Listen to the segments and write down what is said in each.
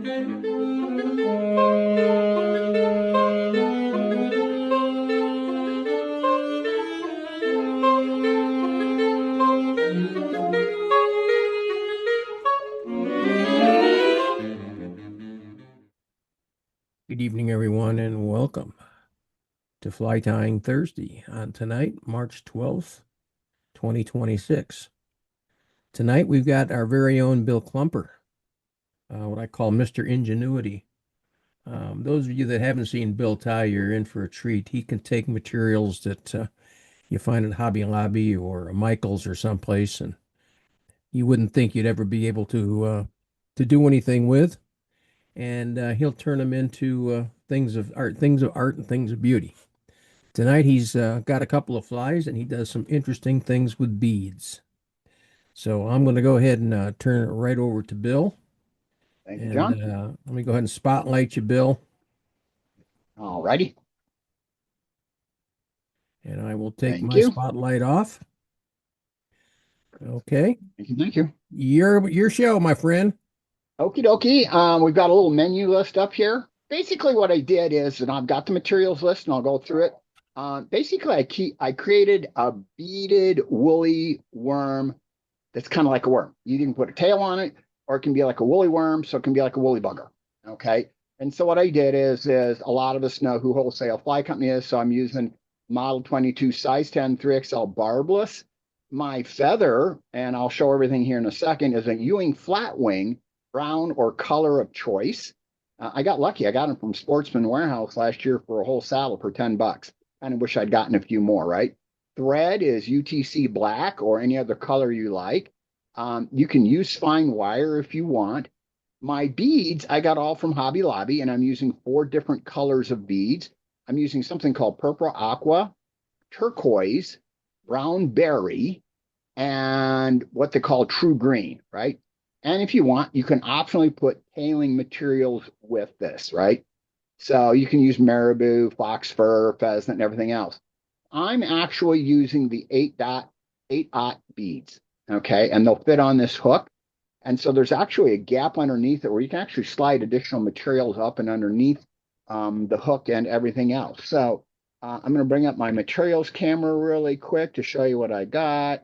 Good evening, everyone, and welcome to Fly Tying Thursday on tonight, March 12th, 2026. Tonight, we've got our very own Bill Klumper, what I call Mr. Ingenuity. Those of you that haven't seen Bill tie, you're in for a treat. He can take materials that you find at Hobby Lobby or a Michael's or someplace, and you wouldn't think you'd ever be able to do anything with. And he'll turn them into things of art and things of beauty. Tonight he's got a couple of flies and he does some interesting things with beads. So I'm going to go ahead and turn it right over to Bill. Thank you, And John. let me go ahead and spotlight you, Bill. All righty. And I will take Thank my you. spotlight off. Okay. Thank you. Thank you. Your show, my friend. Okie dokie. We've got a little menu list up here. Basically, what I did is, and I've got the materials list, and I'll go through it. Basically, I created a beaded woolly worm that's kind of like a worm. You can put a tail on it, or it can be like a woolly worm, so it can be like a woolly bugger. Okay. And so what I did is a lot of us know who Wholesale Fly Company is, so I'm using Model 22 size 10 3XL barbless. My feather, and I'll show everything here in a second, is a Ewing flatwing, brown or color of choice. I got lucky. I got them from Sportsman Warehouse last year for a whole saddle for $10. Kind of wish I'd gotten a few more, right? Thread is UTC black or any other color you like. You can use fine wire if you want. My beads, I got all from Hobby Lobby, and I'm using 4 different colors of beads. I'm using something called purple aqua, turquoise, brown berry, and what they call true green, right? And if you want, you can optionally put tailing materials with this, right? So you can use marabou, fox fur, pheasant, and everything else. I'm actually using the 8-aught beads, okay? And they'll fit on this hook. And so there's actually a gap underneath it where you can actually slide additional materials up and underneath the hook and everything else. So I'm going to bring up my materials camera really quick to show you what I got.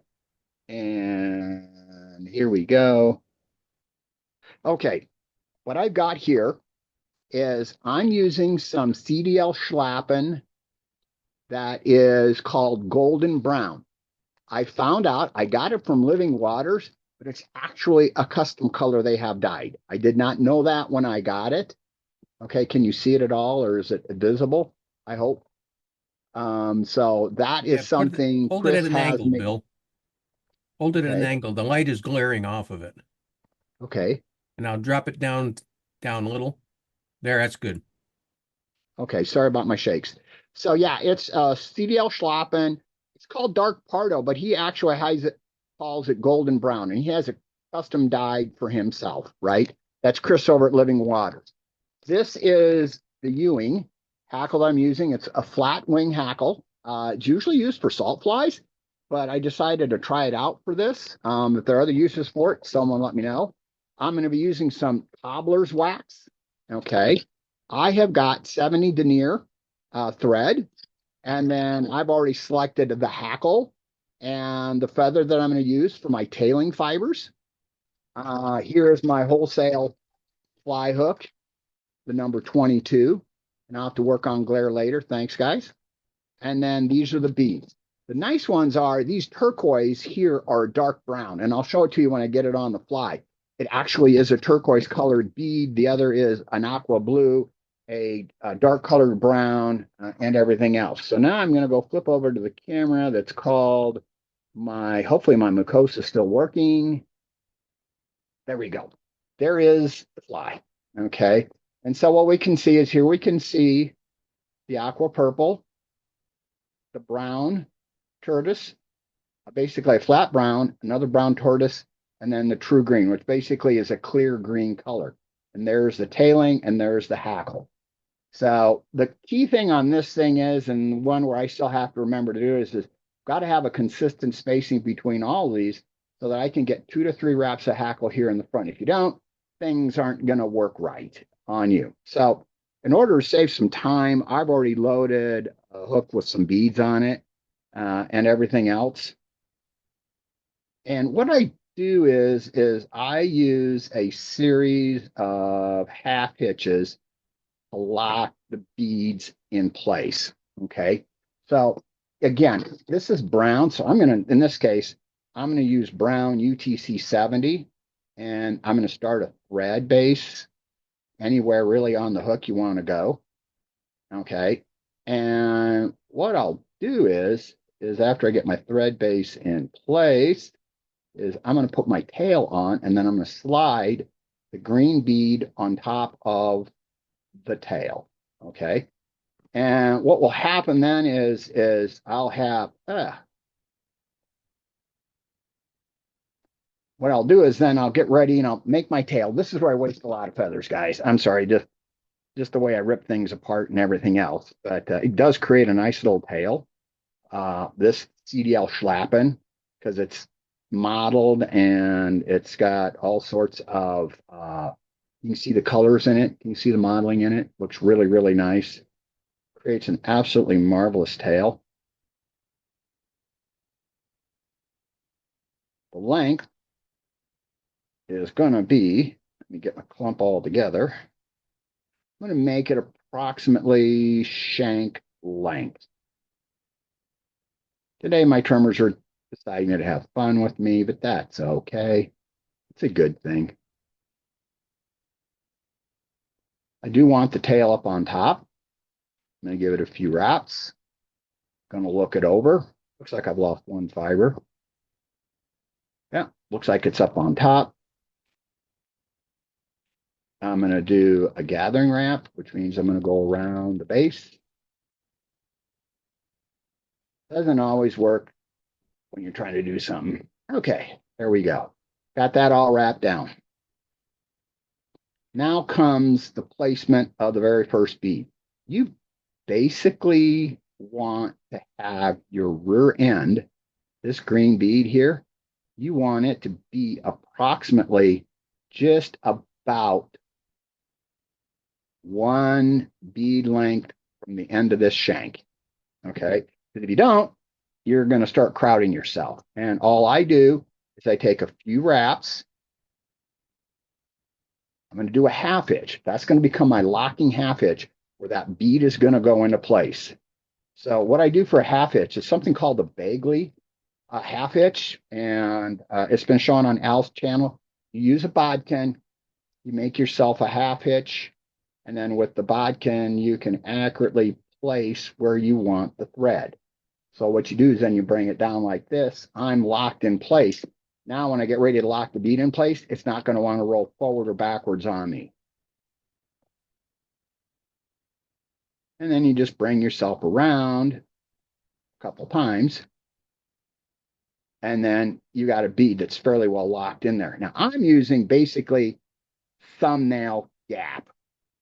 And here we go. Okay, what I've got here is I'm using some CDL Schlappen that is called Golden Brown. I found out I got it from Living Waters, but it's actually a custom color they have dyed. I did not know that when I got it. Okay, can you see it at all, or is it visible? I hope. So that is something Hold it Chris at an has angle, made. Bill. Hold it at an Okay. angle. The light is glaring off of it. Okay. And I'll drop it down a little. There, that's good. Okay, sorry about my shakes. So yeah, it's CDL Schlappen. It's called Dark Pardo, but he actually calls it Golden Brown, and he has a custom dyed for himself, right? That's Chris over at Living Waters. This is the Ewing hackle I'm using. It's a flat wing hackle. It's usually used for salt flies, but I decided to try it out for this. If there are other uses for it, someone let me know. I'm going to be using some cobbler's wax. Okay. I have got 70 denier thread, and then I've already selected the hackle and the feather that I'm going to use for my tailing fibers. Here is my wholesale fly hook, the number 22, and I'll have to work on glare later. Thanks, guys. And then these are the beads. The nice ones are these turquoise here are dark brown, and I'll show it to you when I get it on the fly. It actually is a turquoise colored bead. The other is an aqua blue, a dark colored brown, and everything else. So now I'm going to go flip over to the camera that's called hopefully my mucosa is still working. There we go. There is the fly. Okay. And so what we can see is here we can see the aqua purple, the brown tortoise, basically a flat brown, another brown tortoise, and then the true green, which basically is a clear green color. And there's the tailing and there's the hackle. So the key thing on this thing is, and one where I still have to remember to do is got to have a consistent spacing between all of these so that I can get 2 to 3 wraps of hackle here in the front. If you don't, things aren't going to work right on you. So in order to save some time, I've already loaded a hook with some beads on it and everything else. And what I do is I use a series of half hitches to lock the beads in place. Okay. So again, this is brown. So I'm going to, in this case, I'm going to use brown UTC 70 and I'm going to start a thread base anywhere really on the hook you want to go. Okay. And what I'll do is after I get my thread base in place, is I'm going to put my tail on and then I'm going to slide the green bead on top of the tail. Okay. And what will happen then is I'll have what I'll do is then I'll get ready and I'll make my tail. This is where I waste a lot of feathers, guys. I'm sorry, just the way I rip things apart and everything else. But it does create a nice little tail. This CDL Schlappen, because it's modeled and it's got all sorts of you can see the colors in it. You can see the modeling in it. Looks really, really nice. Creates an absolutely marvelous tail. The length is going to be, let me get my clump all together. I'm going to make it approximately shank length. Today, my trimmers are deciding to have fun with me, but that's okay. It's a good thing. I do want the tail up on top. I'm going to give it a few wraps. Going to look it over. Looks like I've lost one fiber. Yeah, looks like it's up on top. I'm going to do a gathering wrap, which means I'm going to go around the base. Doesn't always work when you're trying to do something. Okay, there we go. Got that all wrapped down. Now comes the placement of the very first bead. You basically want to have your rear end, this green bead here, you want it to be approximately just about one bead length from the end of this shank. Okay. Because if you don't, you're going to start crowding yourself. And all I do is I take a few wraps. I'm going to do a half hitch. That's going to become my locking half hitch where that bead is going to go into place. So what I do for a half hitch is something called the Bagley half hitch. And it's been shown on Al's channel. You use a bodkin, you make yourself a half hitch, and then with the bodkin, you can accurately place where you want the thread. So what you do is then you bring it down like this. I'm locked in place. Now, when I get ready to lock the bead in place, it's not going to want to roll forward or backwards on me. And then you just bring yourself around a couple times. And then you got a bead that's fairly well locked in there. Now, I'm using basically thumbnail gap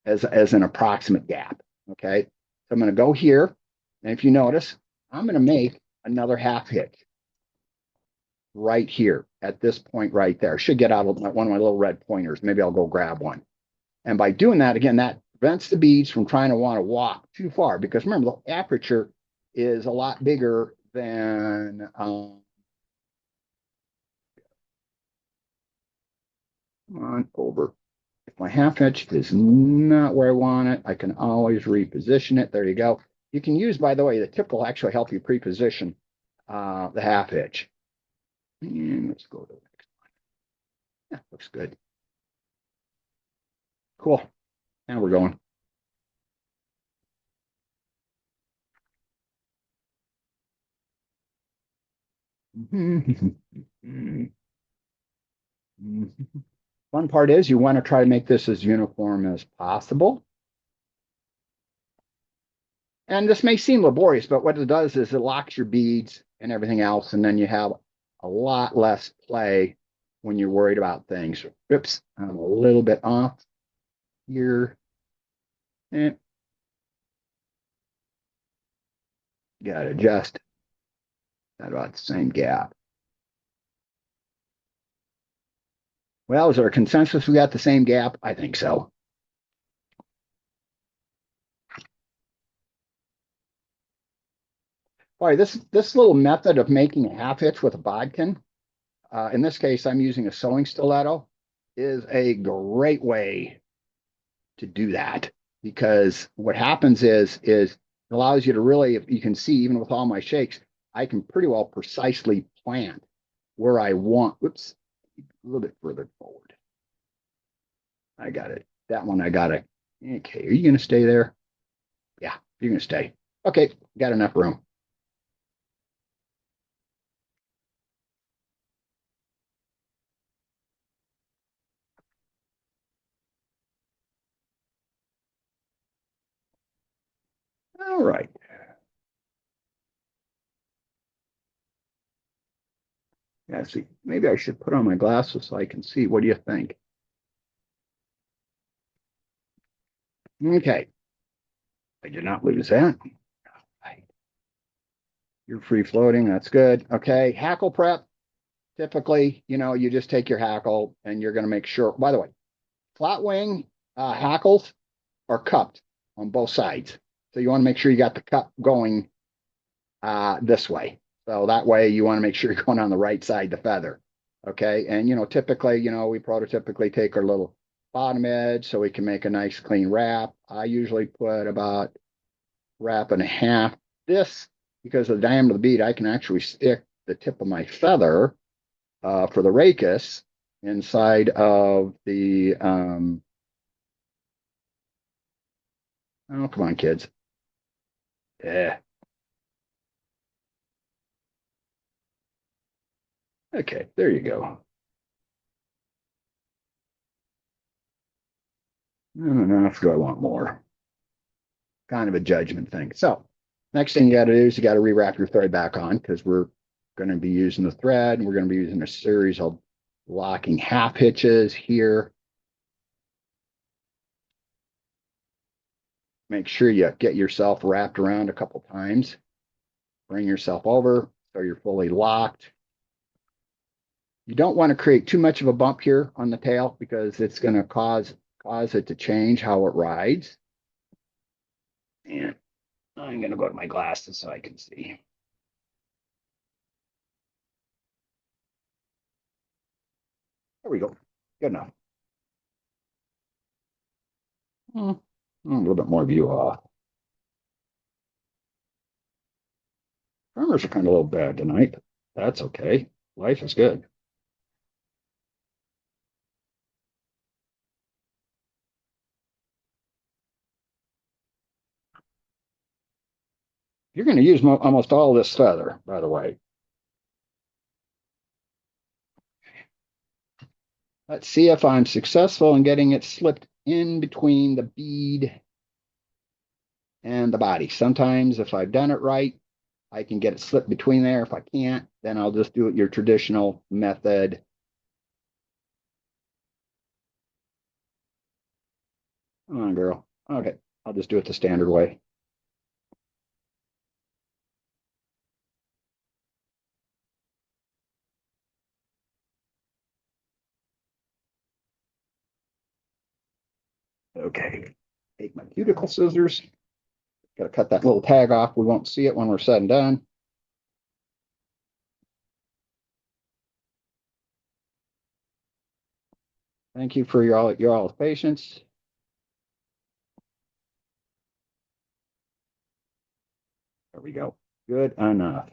as an approximate gap. Okay. So I'm going to go here. And if you notice, I'm going to make another half hitch right here at this point right there. Should get out of one of my little red pointers. Maybe I'll go grab one. And by doing that, again, that prevents the beads from trying to want to walk too far, because remember, the aperture is a lot bigger than on over. If my half hitch is not where I want it, I can always reposition it. There you go. You can use, by the way, the tip will actually help you pre-position the half hitch. And let's go to the next one. Yeah, looks good. Cool. Now we're going. Fun part is you want to try to make this as uniform as possible. And this may seem laborious, but what it does is it locks your beads and everything else, and then you have a lot less play when you're worried about things. Oops, I'm a little bit off here. And got to adjust at about the same gap. Well, is there a consensus we got the same gap? I think so. Boy, this little method of making a half hitch with a bodkin, in this case, I'm using a sewing stiletto, is a great way to do that because what happens is it allows you to really, if you can see, even with all my shakes, I can pretty well precisely plant where I want. Whoops, a little bit further forward. I got it. That one I got it. Okay, are you going to stay there? Yeah, you're going to stay. Okay, got enough room. All right. Yeah, see, maybe I should put on my glasses so I can see. What do you think? Okay, I did not lose that. Right. You're free floating. That's good. Okay, hackle prep. Typically, you just take your hackle and you're going to make sure. By the way, flat wing hackles are cupped on both sides. So you want to make sure you got the cup going this way. So that way you want to make sure you're going on the right side the feather. Okay. And, typically, we prototypically take our little bottom edge so we can make a nice clean wrap. I usually put about wrap and a half. This, because of the diameter of the bead, I can actually stick the tip of my feather for the rachis inside of the, oh, come on, kids. Yeah. Okay, there you go. Enough. Do I want more? Kind of a judgment thing. So, next thing you got to do is you got to rewrap your thread back on because we're going to be using the thread and we're going to be using a series of locking half hitches here. Make sure you get yourself wrapped around a couple times. Bring yourself over so you're fully locked. You don't want to create too much of a bump here on the tail because it's going to cause it to change how it rides. And I'm going to go to my glasses so I can see. There we go. Good enough. A little bit more view off. Farmers are kind of a little bad tonight. That's okay. Life is good. You're going to use almost all this feather, by the way. Let's see if I'm successful in getting it slipped in between the bead and the body. Sometimes if I've done it right, I can get it slipped between there. If I can't, then I'll just do it your traditional method. Come on, girl. Okay, I'll just do it the standard way. Okay, take my cuticle scissors. Got to cut that little tag off. We won't see it when we're said and done. Thank you for your all patience. There we go. Good enough.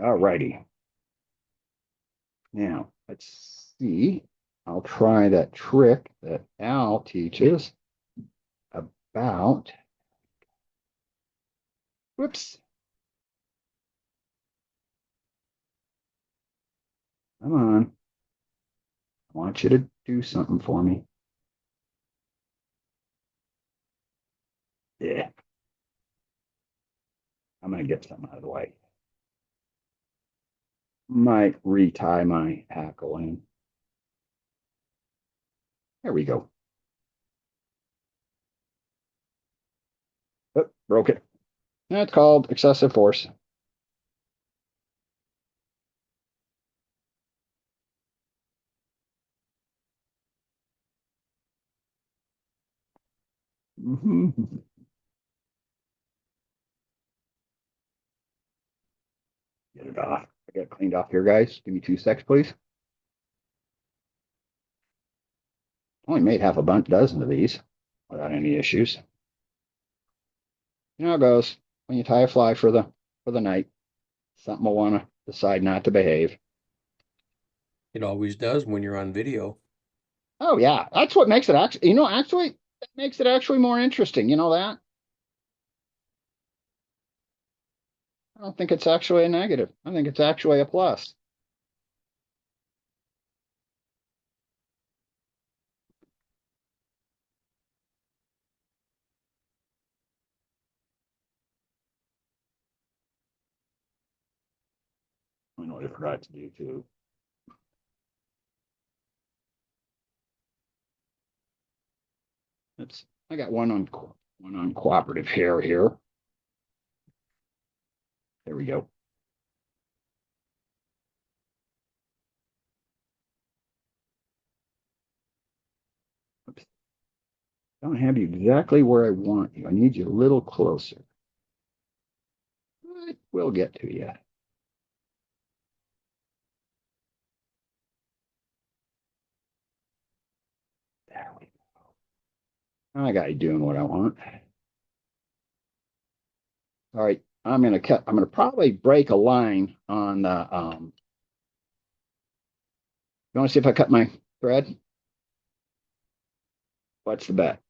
All righty. Now let's see. I'll try that trick that Al teaches about. Whoops. Come on. I want you to do something for me. Yeah. I'm going to get something out of the way. Might retie my hackle in. There we go. Oh, broke it. That's called excessive force. Mhm. Get it off. I got it cleaned off here, guys. Give me 2 secs, please. Only made half a dozen of these without any issues. You know how it goes when you tie a fly for the night. Something will want to decide not to behave. It always does when you're on video. Oh yeah, that's what makes it actually. Actually, that makes it actually more interesting. You know that? I don't think it's actually a negative. I think it's actually a plus. I know what I forgot to do too. It's I got one on cooperative hair here. There we go. Oops. Don't have you exactly where I want you. I need you a little closer. We'll get to you. There we go. I got you doing what I want. All right, I'm gonna probably break a line on the you want to see if I cut my thread? What's the bet?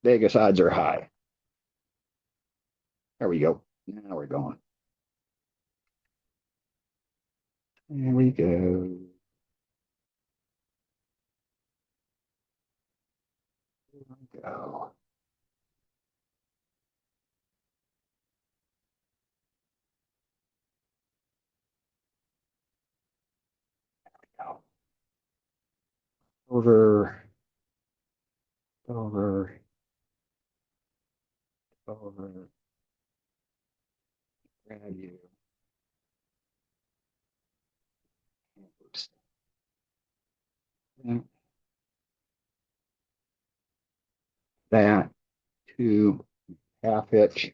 Vegas odds are high. There we go. Now we're going. There we go. There we go. Over, over, over, grab you. Oops. That to half hitch.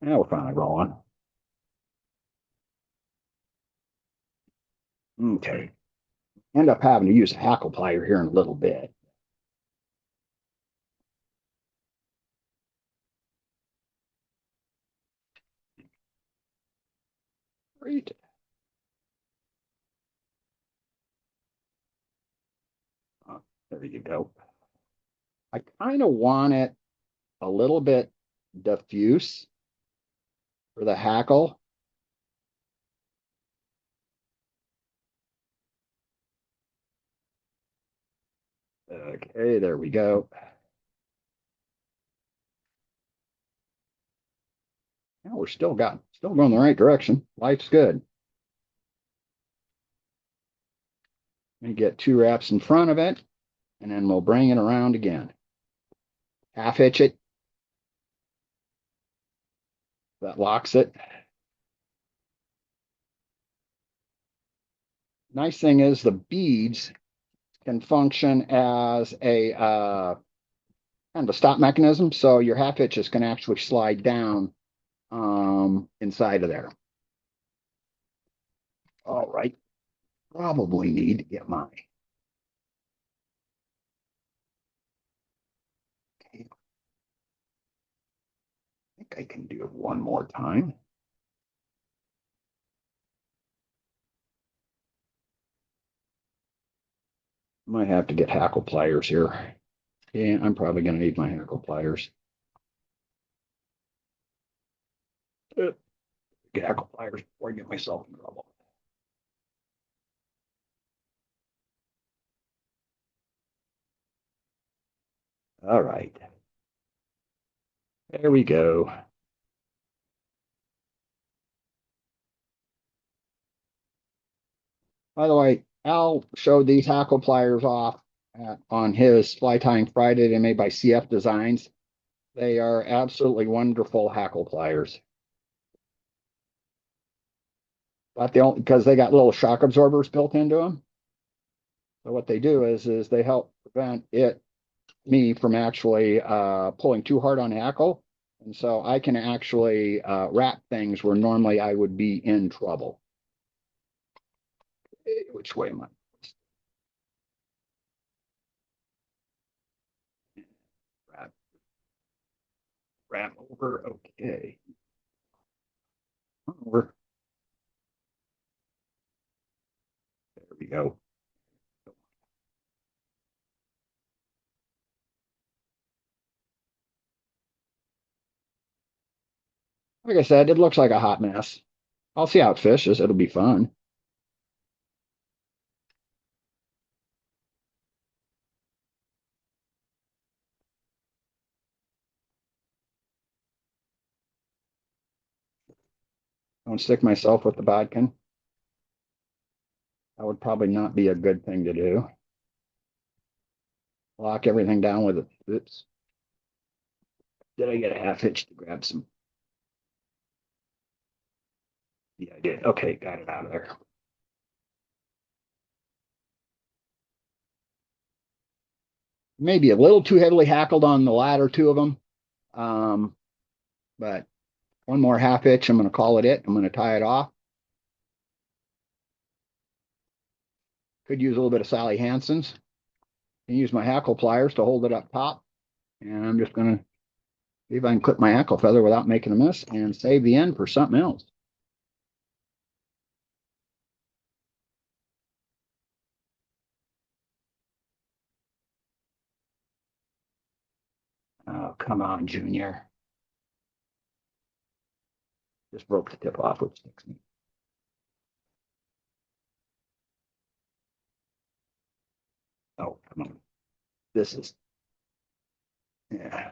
Now we're finally rolling. Okay. End up having to use a hackle plier here in a little bit. Great. Oh, there you go. I kind of want it a little bit diffuse for the hackle. Okay, there we go. Now we're still going the right direction. Life's good. Let me get 2 wraps in front of it, and then we'll bring it around again. Half hitch it. That locks it. Nice thing is the beads can function as a kind of a stop mechanism, so your half hitches can actually slide down inside of there. All right, probably need to get my I think I can do it one more time. Might have to get hackle pliers here. Yeah, I'm probably going to need my hackle pliers. Get hackle pliers before I get myself in trouble. All right. There we go. By the way, Al showed these hackle pliers off on his Fly Tying Friday they made by CF Designs. They are absolutely wonderful hackle pliers. but they don't because they got little shock absorbers built into them. So what they do is they help prevent me from actually pulling too hard on hackle. And so I can actually wrap things where normally I would be in trouble. Which way am I? Wrap, wrap over. Okay. Over. There we go. Like I said, it looks like a hot mess. I'll see how it fishes. It'll be fun. Don't stick myself with the bodkin. That would probably not be a good thing to do. Lock everything down with it. Oops. Did I get a half hitch to grab some? Yeah, I did. Okay, got it out of there. Maybe a little too heavily hackled on the latter two of them. But one more half hitch, I'm going to call it. I'm going to tie it off. Could use a little bit of Sally Hansen's. And use my hackle pliers to hold it up top. And I'm just going to see if I can clip my hackle feather without making a mess and save the end for something else. Oh, come on, Junior. Just broke the tip off, which sticks me. Oh, come on. This is, yeah.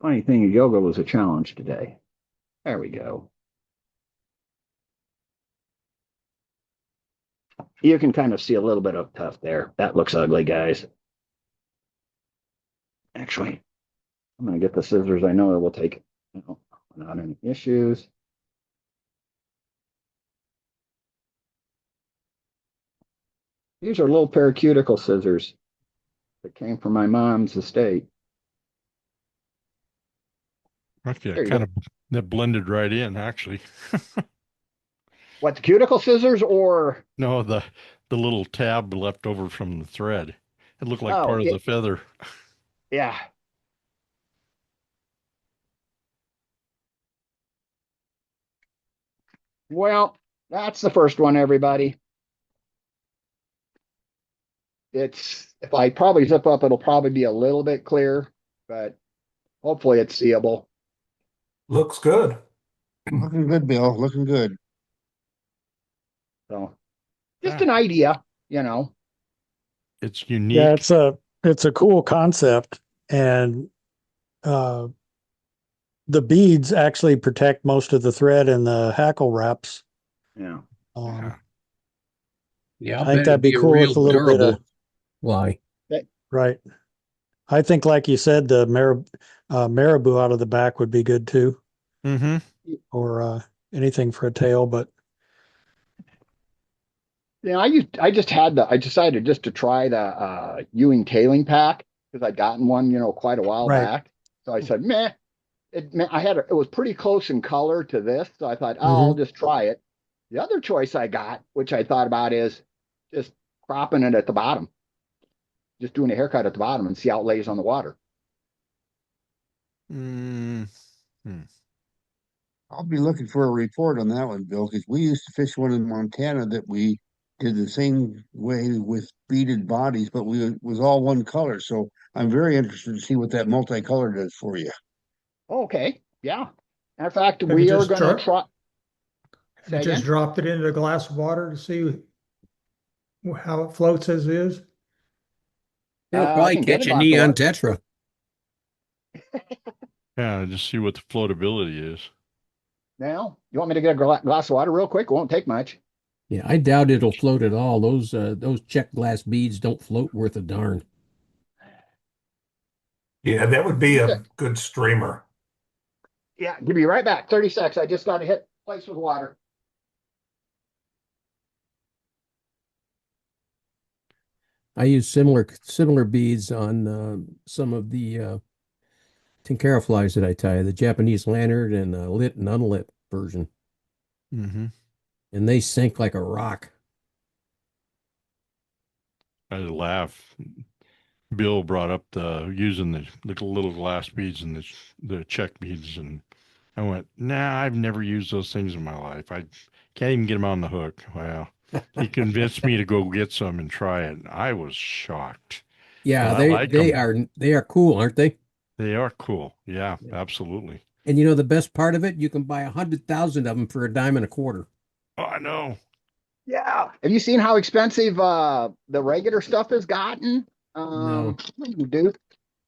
Funny thing, yoga was a challenge today. There we go. You can kind of see a little bit of tuft there. That looks ugly, guys. Actually, I'm going to get the scissors. I know it will take, without any issues. These are little pair of cuticle scissors that came from my mom's estate. Okay, kind of that blended right in, actually. What, the cuticle scissors or? No, the little tab left over from the thread. It looked like Oh, part of the feather. yeah. Well, that's the first one, everybody. It's, if I probably zip up, it'll probably be a little bit clear, but hopefully it's seeable. Looks good. Looking good, Bill. Looking good. So just an idea, It's Yeah, unique. it's a cool concept, and uh, the beads actually protect most of the thread in the hackle wraps. Yeah. Um, Yeah, I think that'd be cool with a little bit of lie. right. I think, like you said, the marabou out of the back would be good too, Mm-hmm. or anything for a tail. But Yeah, I decided just to try the Ewing tailing pack because I'd gotten one, quite a while right. back. So I said, meh. It was pretty close in color to this, so I thought, oh, I'll Mm-hmm. just try it. The other choice I got, which I thought about, is just cropping it at the bottom, just doing a haircut at the bottom and see how it lays on the water. Mm-hmm. I'll be looking for a report on that one, Bill, because we used to fish one in Montana that we did the same way with beaded bodies, but we it was all one color. So I'm very interested to see what that multicolor does for you. Okay, yeah. Matter of fact, Have you we are just going to tried? try. Have you just dropped it into a glass of water to see how it floats as is? It'll I probably can get catch it a off the neon water. tetra. Yeah, just see what the floatability is. Now, you want me to get a glass of water real quick? It won't take much. Yeah, I doubt it'll float at all. Those check glass beads don't float worth a darn. Yeah, that would be Okay. a good streamer. Yeah, give me right back. 30 seconds. I just got to hit place with water. I use similar beads on some of the Tenkara flies that I tie, the Japanese lantern and lit and unlit version, Mm-hmm. and they sink like a rock. I laugh. Bill brought up the using the little glass beads and the check beads, and I went, nah, I've never used those things in my life. I can't even get them on the hook. Well, he convinced me to go get some and try it. I was shocked, Yeah, but I like they them. are they are cool, aren't they? They are cool. Yeah, Yeah. absolutely. And you know the best part of it, you can buy 100,000 of them for a dime and a quarter. Oh, I know. Yeah. Have you seen how expensive the regular stuff has gotten? No, What do you do?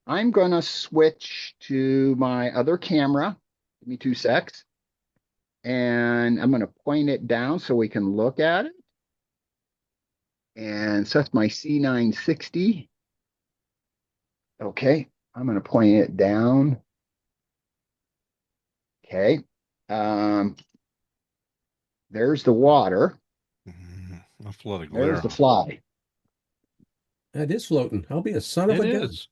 I'm gonna switch to my other camera. Give me 2 secs. And I'm gonna point it down so we can look at it. And so that's my C960. Okay, I'm gonna point it down. Okay. Um, there's the water. A flood of There's glare. the fly. that is floating. I'll be a son of It a gun. is.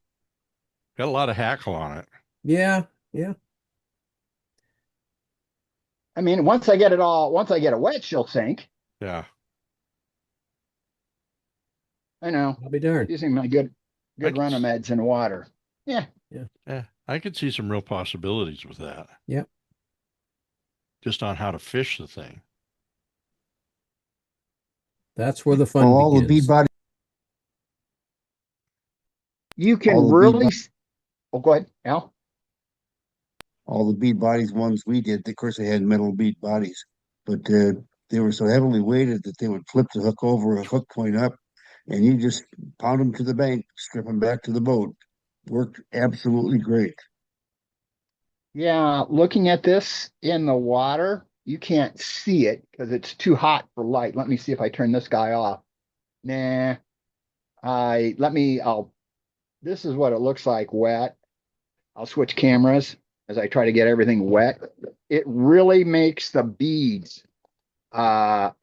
Got a lot of hackle on it. Yeah, yeah. I mean, once I get it wet, she'll sink. Yeah. I know. I'll be darned. Using my good I could, runner meds in the water. Yeah. yeah, I could see some real possibilities with that. Yeah. Just on how to fish the thing. That's where the Well, fun all the bead begins. body, You can all the bead, really. Oh, go ahead, Al. all the bead bodies ones we did. Of course, they had metal bead bodies, but they were so heavily weighted that they would flip the hook over, a hook point up, and you just pound them to the bank, strip them back to the boat. Worked absolutely great. Yeah, looking at this in the water, you can't see it because it's too hot for light. Let me see if I turn this guy off. Nah, this is what it looks like wet. I'll switch cameras as I try to get everything wet. It really makes the beads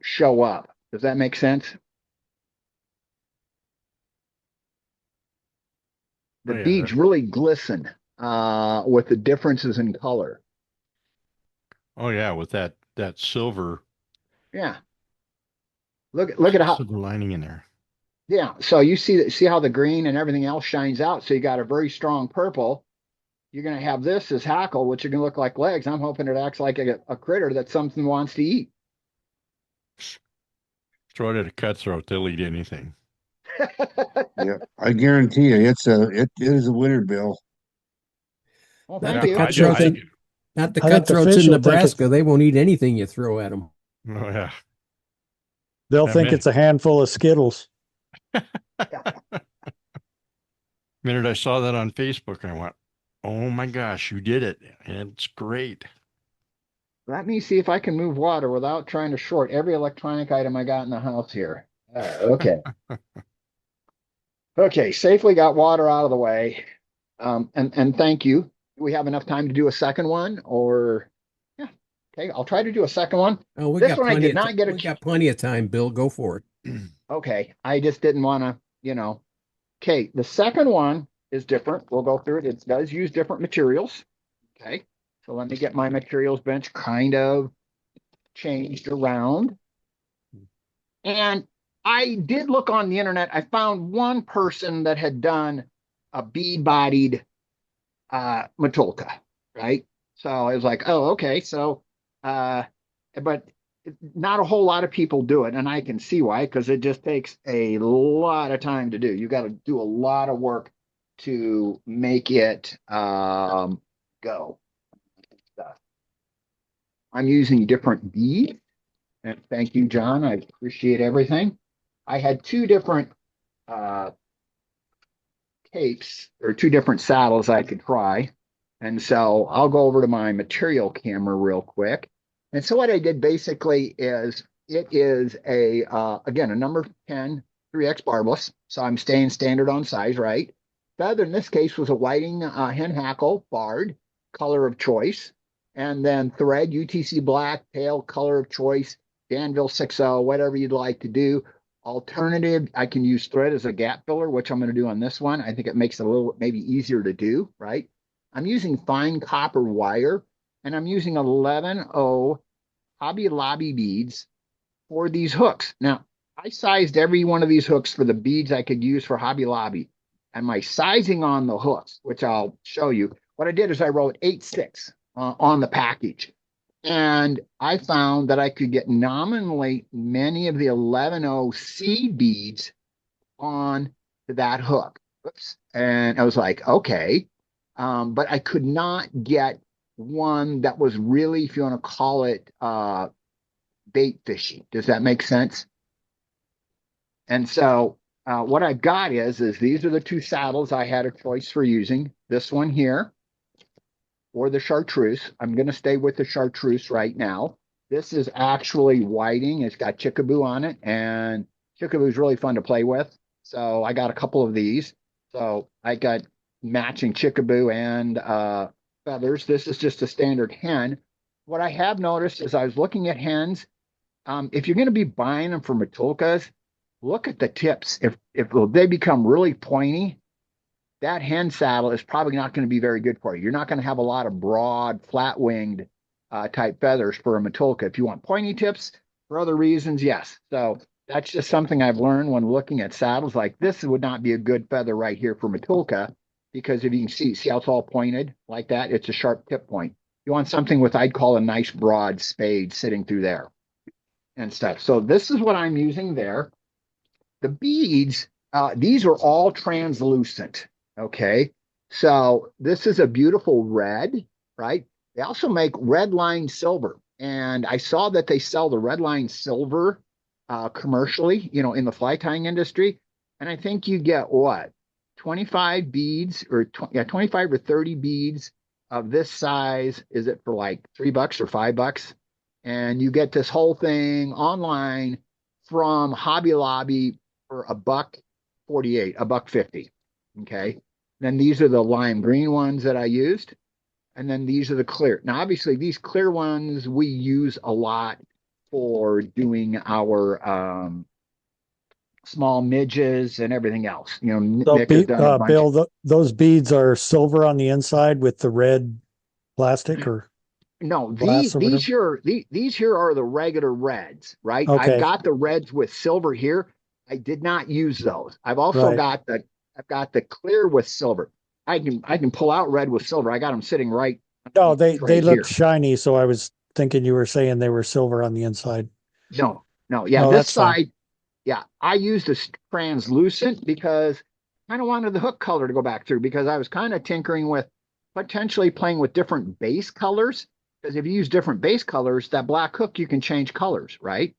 show up. Does that make sense? The Oh, yeah. beads really glisten with the differences in color. Oh, yeah. With that silver Yeah. Look at how. silver lining in there. Yeah. So you see how the green and everything else shines out. So you got a very strong purple. You're going to have this as hackle, which are going to look like legs. I'm hoping it acts like a critter that something wants to eat. Throw it at a cutthroat, they'll eat anything. Yeah, I guarantee you, it is a winner, Bill. Well, Not thank the you. cutthroats in, not the I think the cutthroats fish in will think Nebraska. They won't eat anything you throw at them. Oh, yeah. They'll Yeah, think man. it's a handful of Skittles. Minute I saw that on Facebook, I went, oh my gosh, you did it. And it's great. Let me see if I can move water without trying to short every electronic item I got in the house here. Okay. Okay, safely got water out of the way. And thank you. Do we have enough time to do a second one or yeah. Okay, I'll try to do a second one. Oh, we This got one I plenty did of not get we got plenty of time, Bill. Go for it. okay. I just didn't want to. Okay, the second one is different. We'll go through it. It does use different materials. Okay. So let me get my materials bench kind of changed around. And I did look on the internet. I found one person that had done a bead bodied Matulka, right? So I was like, oh, okay. So, but not a whole lot of people do it. And I can see why, because it just takes a lot of time to do. You got to do a lot of work to make it go. I'm using different beads. And thank you, John. I appreciate everything. I had two different capes or two different saddles I could try. And so I'll go over to my material camera real quick. And so what I did basically is it is again, a number 10 3X barbless. So I'm staying standard on size, right? feather in this case was a whiting hen hackle barred, color of choice. And then thread, UTC black, pale, color of choice, Danville 6.0, whatever you'd like to do. Alternative, I can use thread as a gap filler, which I'm going to do on this one. I think it makes it a little maybe easier to do, right? I'm using fine copper wire, and I'm using 11.0 Hobby Lobby beads for these hooks. Now, I sized every one of these hooks for the beads I could use for Hobby Lobby. And my sizing on the hooks, which I'll show you, what I did is I wrote 8.6 on the package. And I found that I could get nominally many of the 11.0 seed beads on to that hook. Oops. And I was like, okay. But I could not get one that was really, if you want to call it, bait fishing. Does that make sense? And so what I've got is these are the two saddles I had a choice for using. This one here or the chartreuse. I'm going to stay with the chartreuse right now. This is actually whiting. It's got chickaboo on it, and chickaboo is really fun to play with. So I got a couple of these. So I got matching chickaboo and feathers. This is just a standard hen. What I have noticed is I was looking at hens. If you're going to be buying them for Matulkas, look at the tips. If they become really pointy, that hen saddle is probably not going to be very good for you. You're not going to have a lot of broad, flat-winged type feathers for a Matulka. If you want pointy tips for other reasons, yes. So that's just something I've learned when looking at saddles like this. Would not be a good feather right here for Matulka, because if you can see how it's all pointed like that, it's a sharp tip point. You want something with, I'd call, a nice broad spade sitting through there and stuff. So this is what I'm using there. The beads, these are all translucent. Okay, so this is a beautiful red, right? They also make red line silver, and I saw that they sell the red line silver commercially, in the fly tying industry. And I think you get what, 25 beads or 25 or 30 beads of this size. Is it for like $3 or $5? And you get this whole thing online from Hobby Lobby for $1.48, $1.50. Okay. Then these are the lime green ones that I used. And then these are the clear. Now, obviously, these clear ones we use a lot for doing our small midges and everything else. So, Nick has done a bunch. Bill, those beads are silver on the inside with the red plastic or No, glass or these whatever? these here are the regular reds, right? I've Okay, got the reds with silver here. I did not use those. I've also right. I've got the clear with silver. I can pull out red with silver. I got them sitting right No, they right looked here. shiny, so I was thinking you were saying they were silver on the inside. No, yeah, No, this that's fine. side, yeah, I used this translucent because I kind of wanted the hook color to go back through, because I was kind of tinkering with potentially playing with different base colors. Because if you use different base colors, that black hook, you can change colors, right?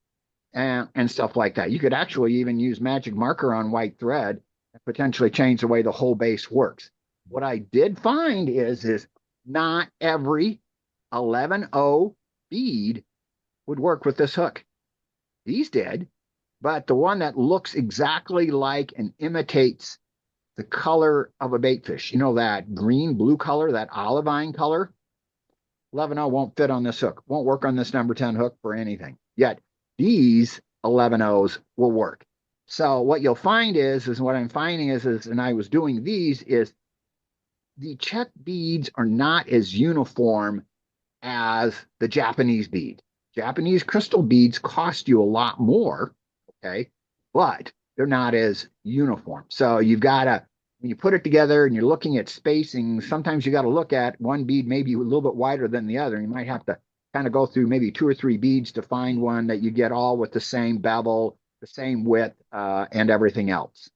And stuff like that. You could actually even use magic marker on white thread and potentially change the way the whole base works. What I did find is not every 11.0 bead would work with this hook. These did, but the one that looks exactly like and imitates the color of a baitfish, that green blue color, that olivine color, 11.0 won't fit on this hook, won't work on this number 10 hook for anything. Yet these 11.0s will work. So what you'll find is what I'm finding is, and I was doing these, is the check beads are not as uniform as the Japanese bead. Japanese crystal beads cost you a lot more, okay, but they're not as uniform. So you've got to, when you put it together and you're looking at spacing, sometimes you got to look at one bead maybe a little bit wider than the other. You might have to kind of go through maybe 2 or 3 beads to find one that you get all with the same bevel, the same width, and everything else.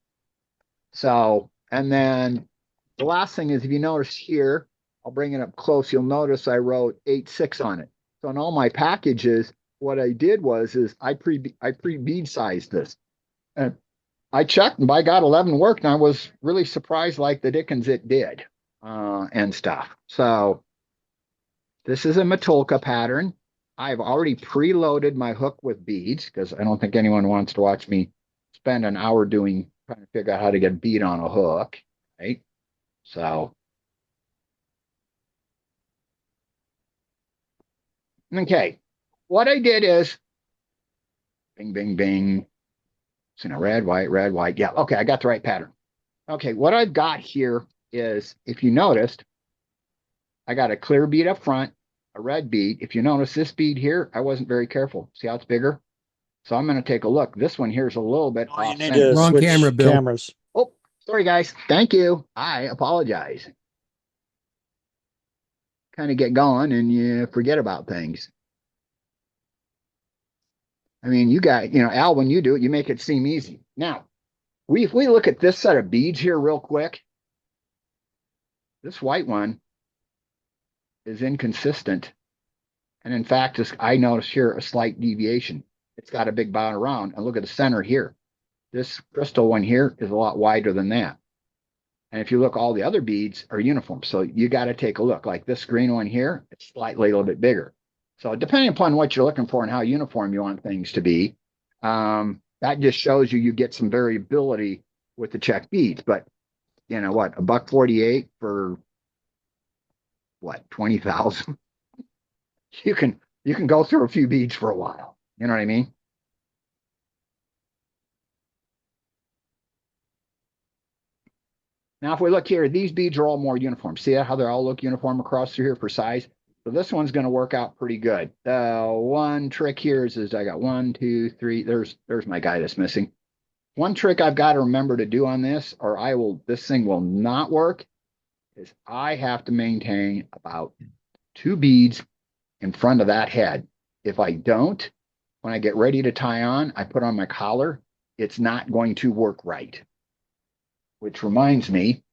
So, and then the last thing is, if you notice here, I'll bring it up close, you'll notice I wrote 8.6 on it. So in all my packages, what I did was I pre-bead sized this. And I checked, and by God, 11 worked, and I was really surprised like the dickens it did, and stuff. So this is a Matulka pattern. I've already preloaded my hook with beads, because I don't think anyone wants to watch me spend an hour trying to figure out how to get bead on a hook, right? So, okay. What I did is bing, bing, bing. So now red, white, red, white. Yeah. Okay. I got the right pattern. Okay. What I've got here is, if you noticed, I got a clear bead up front, a red bead. If you notice this bead here, I wasn't very careful. See how it's bigger? So I'm going to take a look. This one here is a little bit Oh, you off need center. to Wrong switch camera, Bill. cameras. Oh, sorry, guys. Thank you. I apologize. Kind of get going and you forget about things. I mean, you got, Al, when you do it, you make it seem easy. Now, if we look at this set of beads here real quick, this white one is inconsistent. And in fact, I notice here a slight deviation. It's got a big bound around. And look at the center here. This crystal one here is a lot wider than that. And if you look, all the other beads are uniform. So you got to take a look. Like this green one here, it's slightly a little bit bigger. So depending upon what you're looking for and how uniform you want things to be, that just shows you get some variability with the check beads. But you know what, $1.48 for what, 20,000? You can go through a few beads for a while. You know what I mean? Now, if we look here, these beads are all more uniform. See how they all look uniform across through here for size? So this one's going to work out pretty good. One trick here is I got 1, 2, 3. There's my guy that's missing. One trick I've got to remember to do on this, or this thing will not work, is I have to maintain about 2 beads in front of that head. If I don't, when I get ready to tie on, I put on my collar, it's not going to work right. Which reminds me,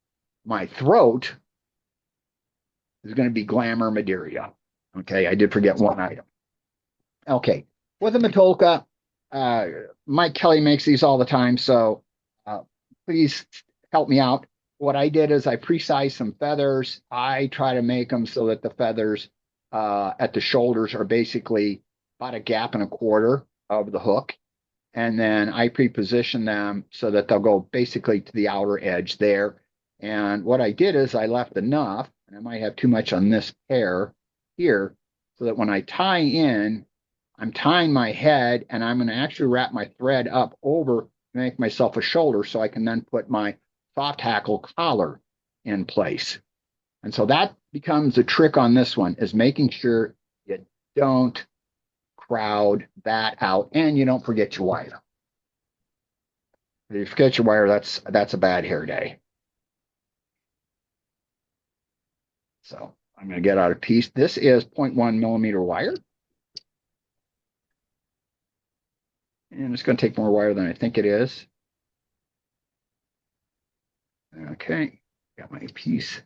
my throat is going to be glamour Madeira. Okay, I did forget one item. Okay, with the Matulka, Mike Kelly makes these all the time, so please help me out. What I did is I pre-sized some feathers. I try to make them so that the feathers at the shoulders are basically about 1.25 gap of the hook. And then I pre-position them so that they'll go basically to the outer edge there. And what I did is I left enough, and I might have too much on this pair here, so that when I tie in, I'm tying my head and I'm going to actually wrap my thread up over to make myself a shoulder so I can then put my soft hackle collar in place. And so that becomes a trick on this one, is making sure you don't crowd that out and you don't forget your wire. If you forget your wire, that's a bad hair day. So I'm going to get out a piece. This is 0.1 millimeter wire. And it's going to take more wire than I think it is. Okay, got my piece.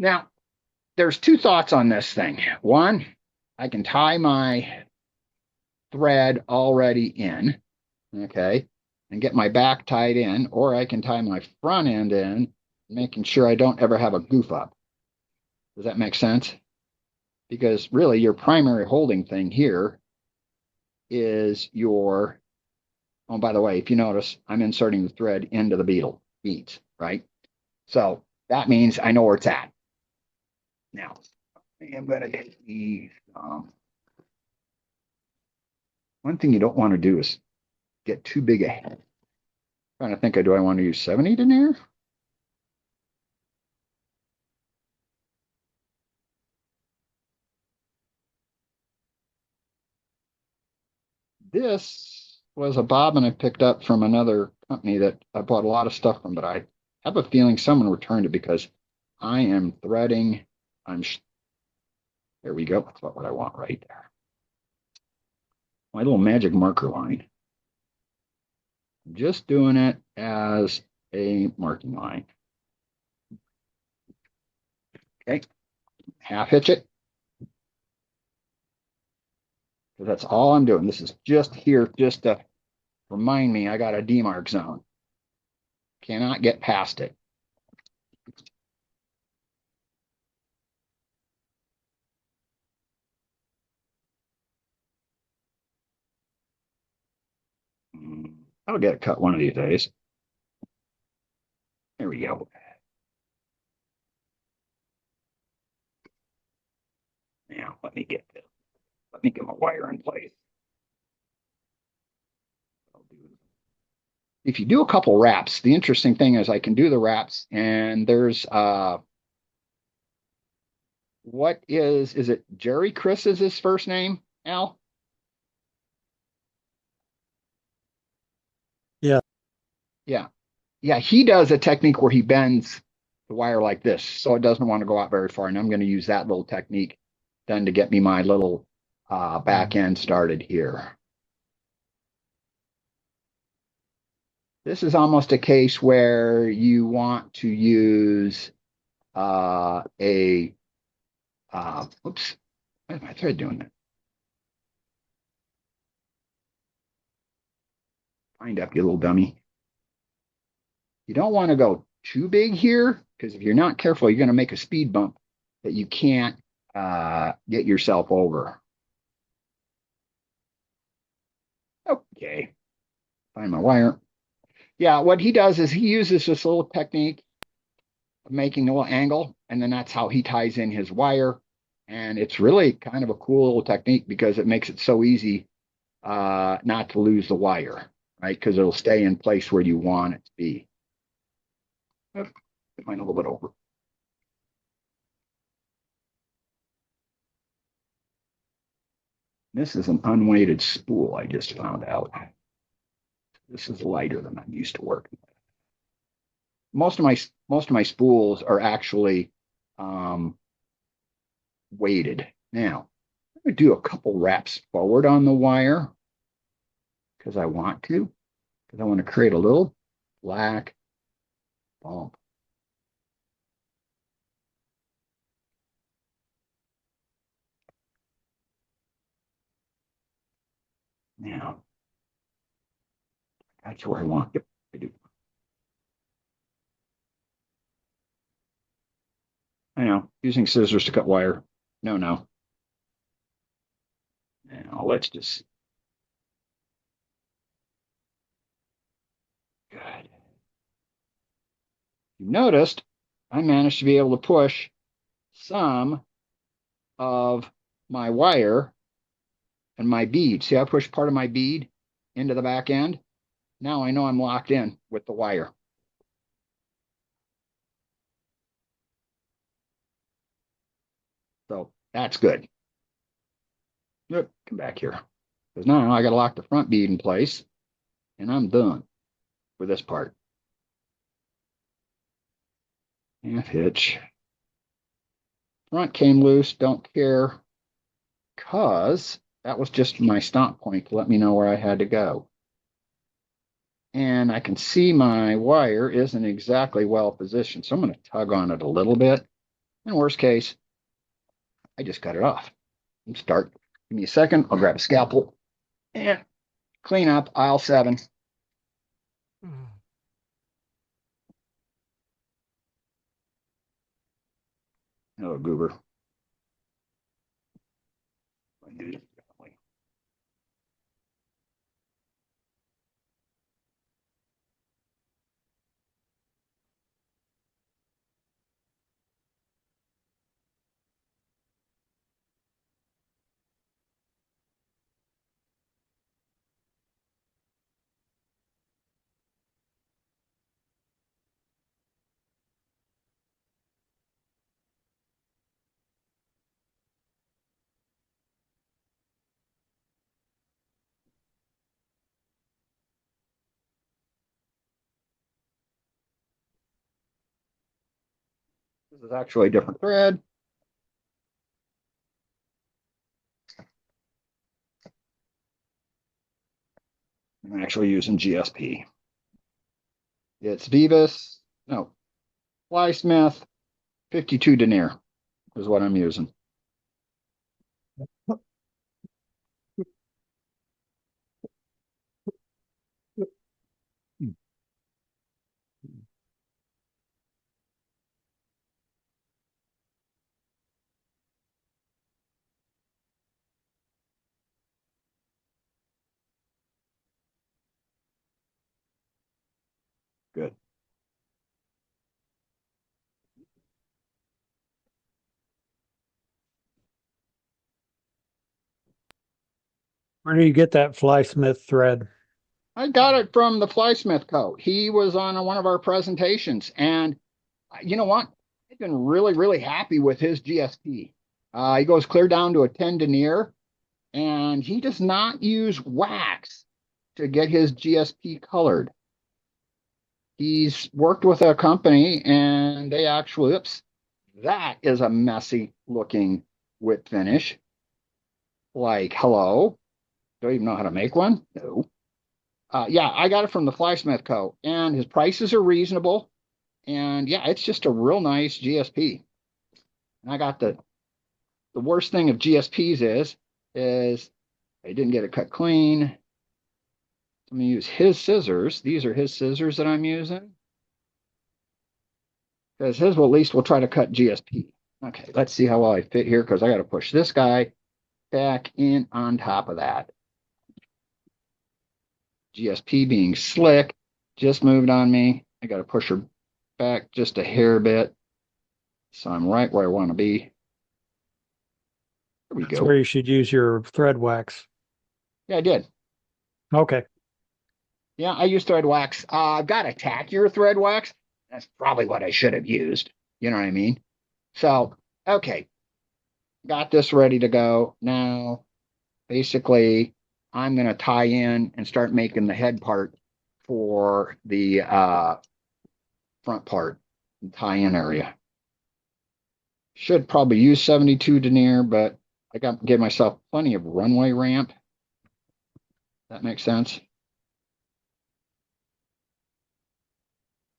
Now, there's 2 thoughts on this thing. One, I can tie my thread already in, okay, and get my back tied in, or I can tie my front end in, making sure I don't ever have a goof up. Does that make sense? Because really your primary holding thing here is your, oh, by the way, if you notice, I'm inserting the thread into the beads, right? So that means I know where it's at. Now, I'm going to take these. One thing you don't want to do is get too big a head. I'm trying to think, do I want to use 70 denier? This was a bobbin I picked up from another company that I bought a lot of stuff from, but I have a feeling someone returned it because I am threading. There we go. That's about what I want right there. My little magic marker line. I'm just doing it as a marking line. Okay. Half hitch it. So that's all I'm doing. This is just here, just to remind me I got a demarc zone. Cannot get past it. I'll get it cut one of these days. There we go. Now, let me get my wire in place. If you do a couple wraps, the interesting thing is I can do the wraps, and there's what is it Jerry Chris is his first name, Al? Yeah. Yeah. Yeah, he does a technique where he bends the wire like this, so it doesn't want to go out very far. And I'm going to use that little technique then to get me my little back end started here. This is almost a case where you want to use oops, why is my thread doing that? Wind up, you little dummy. You don't want to go too big here, because if you're not careful, you're going to make a speed bump that you can't get yourself over. Okay, find my wire. Yeah, what he does is he uses this little technique of making a little angle, and then that's how he ties in his wire. And it's really kind of a cool little technique because it makes it so easy not to lose the wire, right? Because it'll stay in place where you want it to be. Put mine a little bit over. This is an unweighted spool, I just found out. This is lighter than I'm used to working with. Most of my spools are actually weighted. Now, I'm going to do a couple wraps forward on the wire because I want to create a little black bump. Now, that's where I want. Yep, I do. I know, using scissors to cut wire. No. Now, let's just. Good. You noticed I managed to be able to push some of my wire and my bead. See, I pushed part of my bead into the back end. Now I know I'm locked in with the wire. So that's good. Look, come back here. Because now I got to lock the front bead in place, and I'm done for this part. Half hitch. Front came loose, don't care, because that was just my stop point to let me know where I had to go. And I can see my wire isn't exactly well positioned, so I'm going to tug on it a little bit. In worst case, I just cut it off and start. Give me a second. I'll grab a scalpel and clean up aisle 7. Oh, goober. This is actually a different thread. I'm actually using GSP. It's Vivus, no, Flysmith 52 denier is what I'm using. Good. Where do you get that Flysmith thread? I got it from the Flysmith coat. He was on one of our presentations, and you know what? I've been really, really happy with his GSP. He goes clear down to a 10 denier, and he does not use wax to get his GSP colored. He's worked with a company, and they actually, oops, that is a messy looking whip finish. Like, hello? Do I even know how to make one? No. Yeah, I got it from the Flysmith Co. And his prices are reasonable. And yeah, it's just a real nice GSP. And I got the worst thing of GSPs is I didn't get it cut clean. I'm gonna use his scissors. These are his scissors that I'm using. Because his will at least will try to cut GSP. Okay, let's see how well I fit here because I got to push this guy back in on top of that. GSP being slick just moved on me. I got to push her back just a hair bit. So I'm right where I want to be. There we That's go. where you should use your thread wax. Yeah, I did. Okay. Yeah, I use thread wax. I've got a tackier thread wax. That's probably what I should have used. You know what I mean? So, okay. Got this ready to go. Now, basically, I'm going to tie in and start making the head part for the front part, the tie-in area. Should probably use 72 denier, but I got give myself plenty of runway ramp. That makes sense.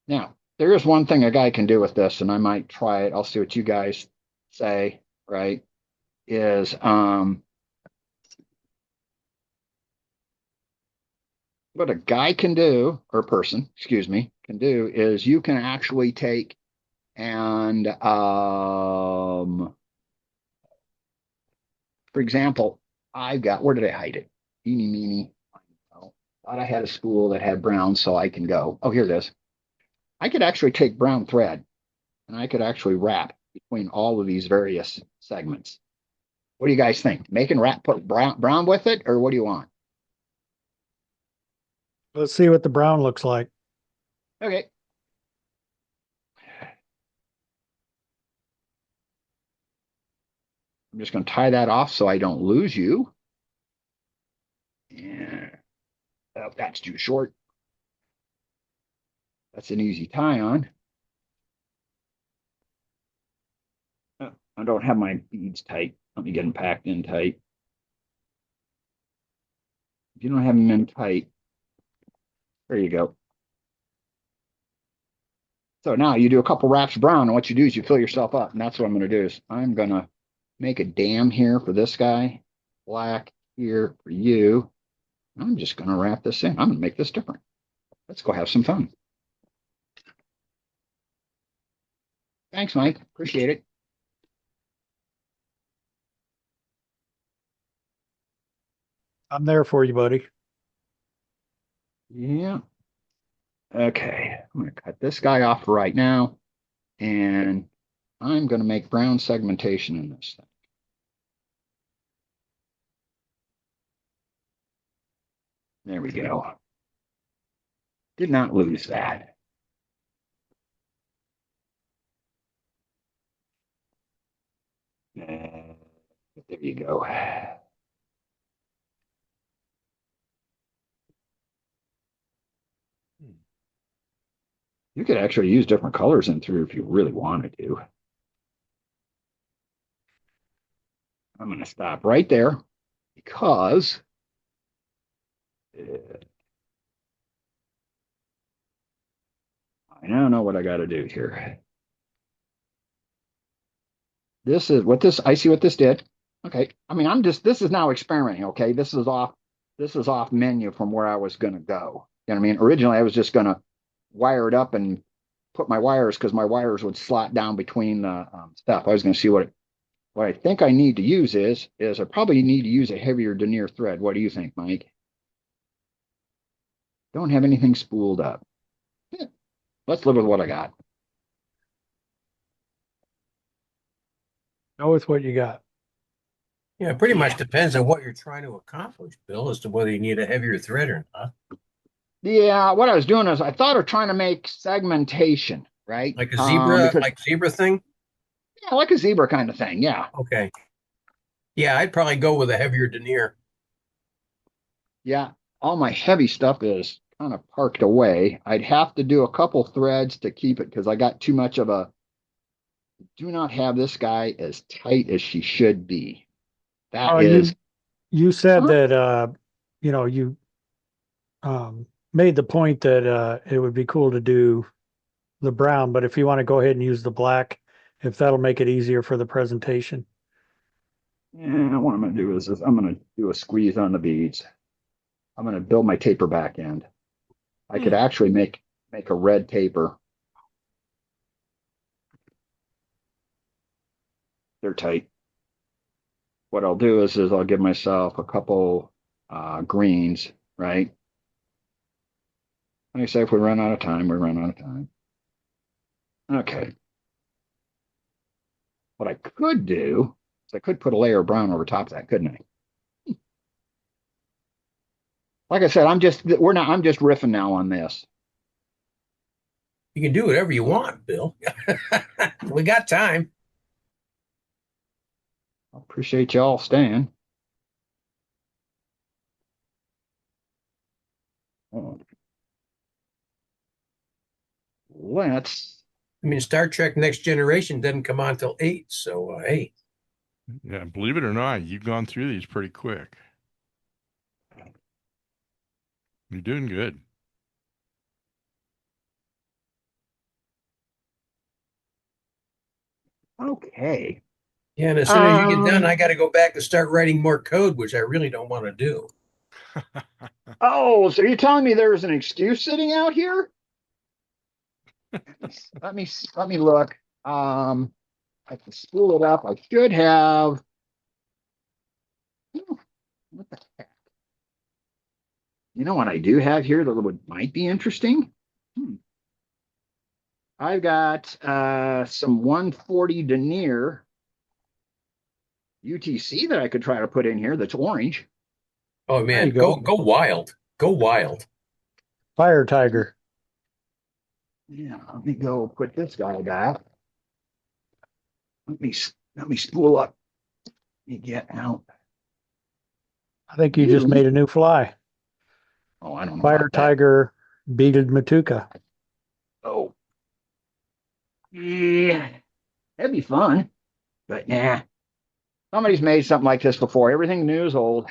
Now, there is one thing a guy can do with this, and I might try it. I'll see what you guys say, right? Is what a guy can do, or a person, excuse me, can do is you can actually take and for example, I've got, where did I hide it? Eeny, meeny. Oh, thought I had a spool that had brown, so I can go. Oh, here it is. I could actually take brown thread and I could actually wrap between all of these various segments. What do you guys think? Making wrap, put brown with it, or what do you want? Let's see what the brown looks like. Okay. I'm just going to tie that off so I don't lose you. Yeah. Oh, that's too short. That's an easy tie on. Oh, I don't have my beads tight. Let me get them packed in tight. If you don't have them in tight, there you go. So now you do a couple wraps brown, and what you do is you fill yourself up, and that's what I'm going to do. Is I'm going to make a dam here for this guy, black here for you. I'm just going to wrap this in. I'm going to make this different. Let's go have some fun. Thanks, Mike. Appreciate it. I'm there for you, buddy. Yeah. Okay. I'm going to cut this guy off right now, and I'm going to make brown segmentation in this thing. There we go. Did not lose that. There you go. You could actually use different colors in through if you really wanted to. I'm going to stop right there because I now know what I got to do here. This is what this, I see what this did. Okay. I mean, this is now experimenting. Okay. This is off menu from where I was going to go. You know what I mean? Originally, I was just going to wire it up and put my wires because my wires would slot down between the stuff. I was going to see what I think I need to use is I probably need to use a heavier denier thread. What do you think, Mike? Don't have anything spooled up. Yeah. Let's live with what I got. Go with what you got. Yeah, it pretty Yeah. much depends on what you're trying to accomplish, Bill, as to whether you need a heavier thread or not. Yeah, what I was doing is I thought of trying to make segmentation, right? Because Like zebra thing. yeah, like a zebra kind of thing. Yeah. Okay. Yeah, I'd probably go with a heavier denier. Yeah. All my heavy stuff is kind of parked away. I'd have to do a couple threads to keep it because I got too much of a do not have this guy as tight as she should be. That Oh, is, you said huh? that you made the point that it would be cool to do the brown, but if you want to go ahead and use the black, if that'll make it easier for the presentation. Yeah, what I'm going to do is I'm going to do a squeeze on the beads. I'm going to build my taper back end. I could actually make a red taper. They're tight. What I'll do is I'll give myself a couple greens, right? Like I say, if we run out of time, we run out of time. Okay. What I could do is I could put a layer of brown over top of that, couldn't I? Like I said, I'm just riffing now on this. You can do whatever you want, Bill. We got time. I appreciate y'all staying. Let's. I mean, Star Trek Next Generation doesn't come on till 8, so hey. Yeah, believe it or not, you've gone through these pretty quick. You're doing good. Okay. Yeah, and as soon as you get done, I got to go back and start writing more code, which I really don't want to do. Oh, so you're telling me there's an excuse sitting out here? Let me look. I can spool it up. I should have. What the heck? You know what I do have here that might be interesting? I've got some 140 denier UTC that I could try to put in here that's orange. Oh There you man, go. go wild. Go wild. Fire Tiger. Yeah, let me go put this guy back. Let me spool up. Let me get out. I think you just made a new fly. Oh, I don't know Fire about that. Tiger beaded Matulka. Oh, yeah, that'd be fun. But nah, somebody's made something like this before. Everything new is old.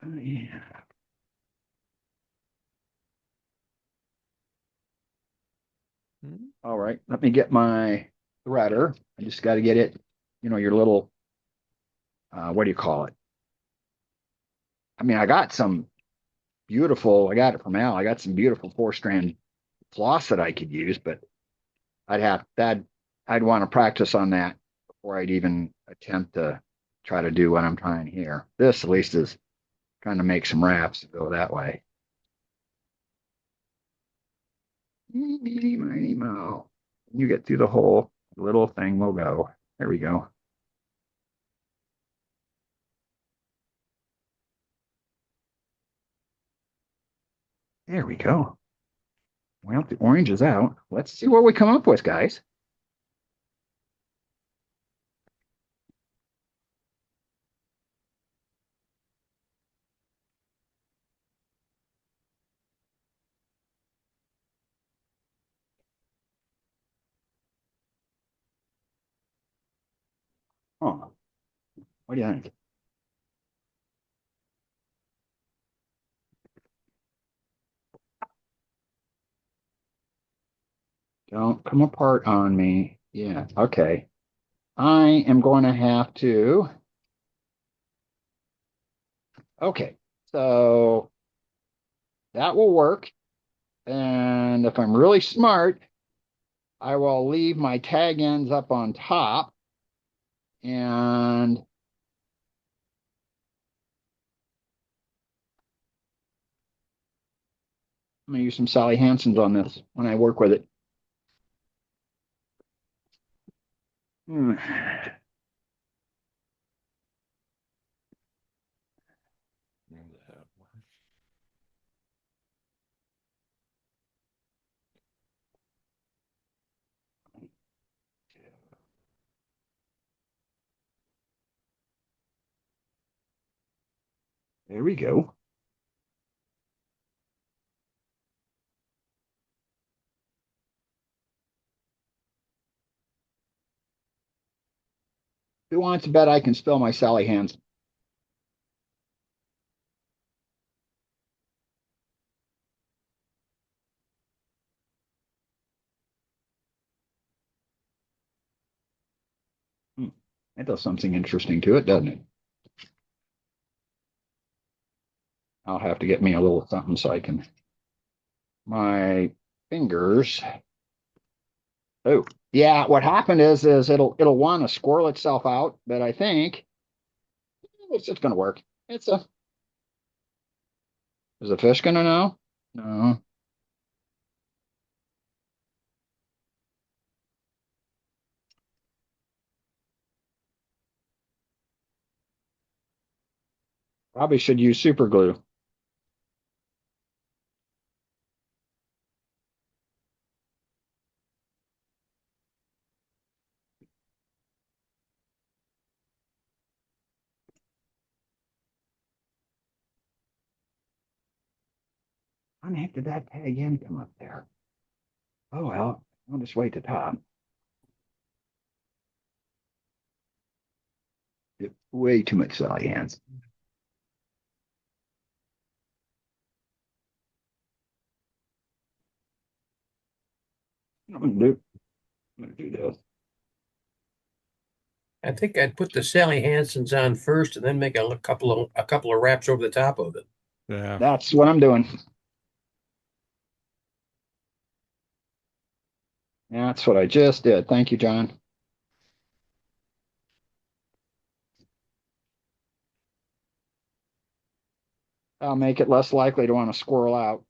Yeah. All right, let me get my threader. I just got to get it, your little, what do you call it? I mean, I got it from Al. I got some beautiful 4-strand floss that I could use, but I'd want to practice on that before I'd even attempt to try to do what I'm trying here. This at least is trying to make some wraps to go that way. Meeny, miny, mo. You get through the whole little thing, we'll go. There we go. There we go. Well, the orange is out. Let's see what we come up with, guys. Oh, what do you think? Don't come apart on me. Yeah, okay. I am going to have to. Okay, so that will work. And if I'm really smart, I will leave my tag ends up on top. And I'm going to use some Sally Hansen's on this when I work with it. There we go. Who wants to bet I can spell my Sally Hansen? That does something interesting to it, doesn't it? I'll have to get me a little something so I can. My fingers. Oh, yeah. What happened is it'll want to squirrel itself out, but I think it's just going to work. Is the fish going to know? No. Probably should use super glue. How the heck did that tag in come up there? Oh, well, I'll just wait the top. Way too much Sally Hansen. I'm going to do this. I think I'd put the Sally Hansen's on first and then make a couple of wraps over the top of it. Yeah. That's what I'm doing. That's what I just did. Thank you, John. I'll make it less likely to want to squirrel out.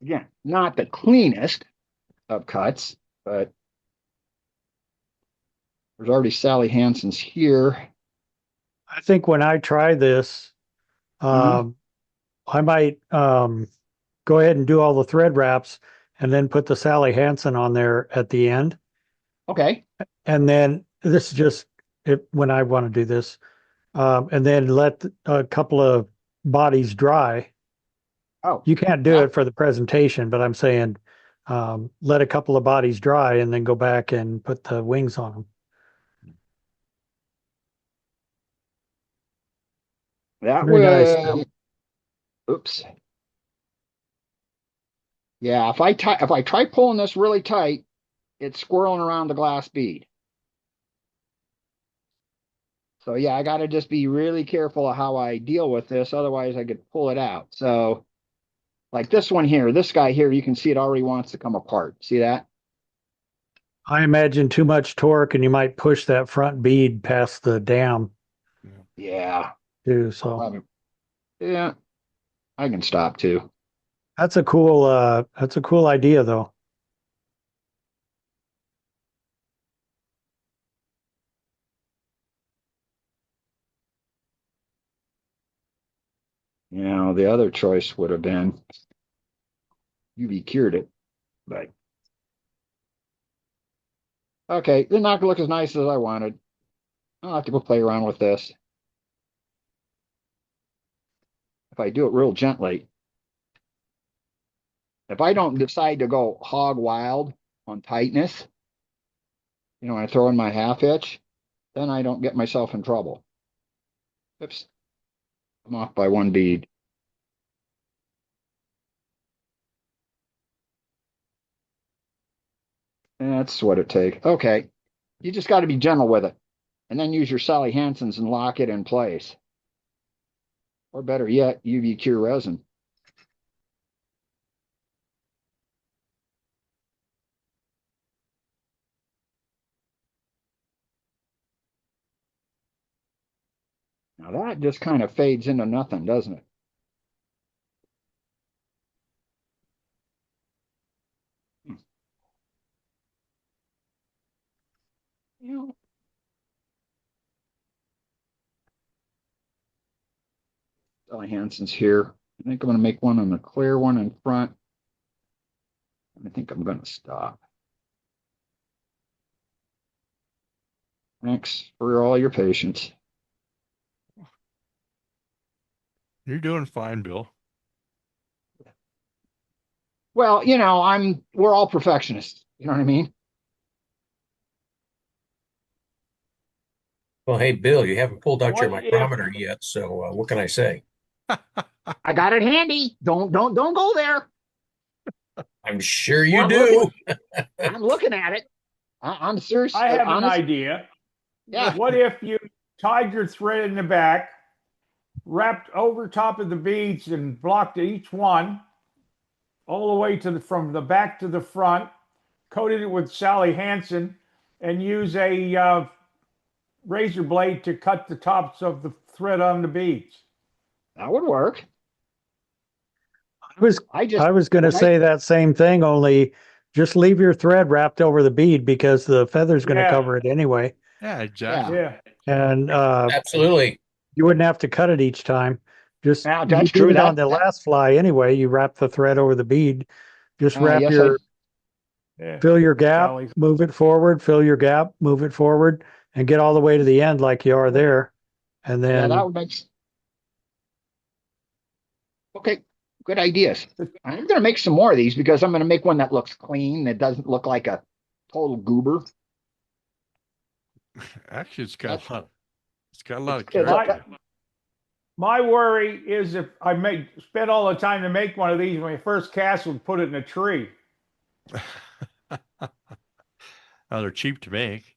Again, not the cleanest of cuts, but there's already Sally Hansen's here. I think when I try this, I might go ahead and do all the thread wraps and then put the Sally Hansen on there at the end. Okay. And then this is just when I want to do this, and then let a couple of bodies dry. Oh, You can't do yeah. it for the presentation, but I'm saying let a couple of bodies dry and then go back and put the wings on them. That Very nice. would. Oops. Yeah, if I try pulling this really tight, it's squirreling around the glass bead. So yeah, I got to just be really careful of how I deal with this. Otherwise, I could pull it out. So like this one here, this guy here, you can see it already wants to come apart. See that? I imagine too much torque and you might push that front bead past the dam Yeah. too. So Yeah, I can stop too. that's a cool idea though. You know, the other choice would have been UV cured it, but okay, they're not gonna look as nice as I wanted. I'll have to go play around with this. If I do it real gently, if I don't decide to go hog wild on tightness, you know, when I throw in my half hitch, then I don't get myself in trouble. Oops, I'm off by one bead. That's what it takes. Okay, you just got to be gentle with it, and then use your Sally Hansen's and lock it in place. Or better yet, UV cure resin. Now that just kind of fades into nothing, doesn't it? You know, Sally Hansen's here. I think I'm going to make one on the clear one in front. I think I'm going to stop. Thanks for all your patience. You're doing fine, Bill. Well, we're all perfectionists. You know what I mean? Well, hey, Bill, you haven't pulled out your What if, micrometer yet, so what can I say? I got it handy. Don't go there. I'm sure you Well, do. I'm looking at it. I'm serious. I have an Honest. idea. Yeah. What if you tied your thread in the back, wrapped over top of the beads and blocked each one all the way from the back to the front, coated it with Sally Hansen, and use a razor blade to cut the tops of the thread on the beads. That would work. I was I just I was going to what I- say that same thing, only just leave your thread wrapped over the bead because the feather's going to Yeah. cover it anyway. Yeah, exactly. Yeah. And Absolutely. you wouldn't have to cut it each time. Just Yeah, you that's did true. it on That, the that last fly anyway. You wrap the thread over the bead. Just wrap yes, Yeah. fill your gap, Sally's. move it forward, fill your gap, move it forward, and get all the way to the end like you are there. And yeah, then that would make. Okay, good ideas. I'm going to make some more of these because I'm going to make one that looks clean, that doesn't look like a total goober. Actually, That's- it's got a lot of it's- character. My worry is if I spend all the time to make one of these, my first cast would put it in a tree. Now they're cheap to make.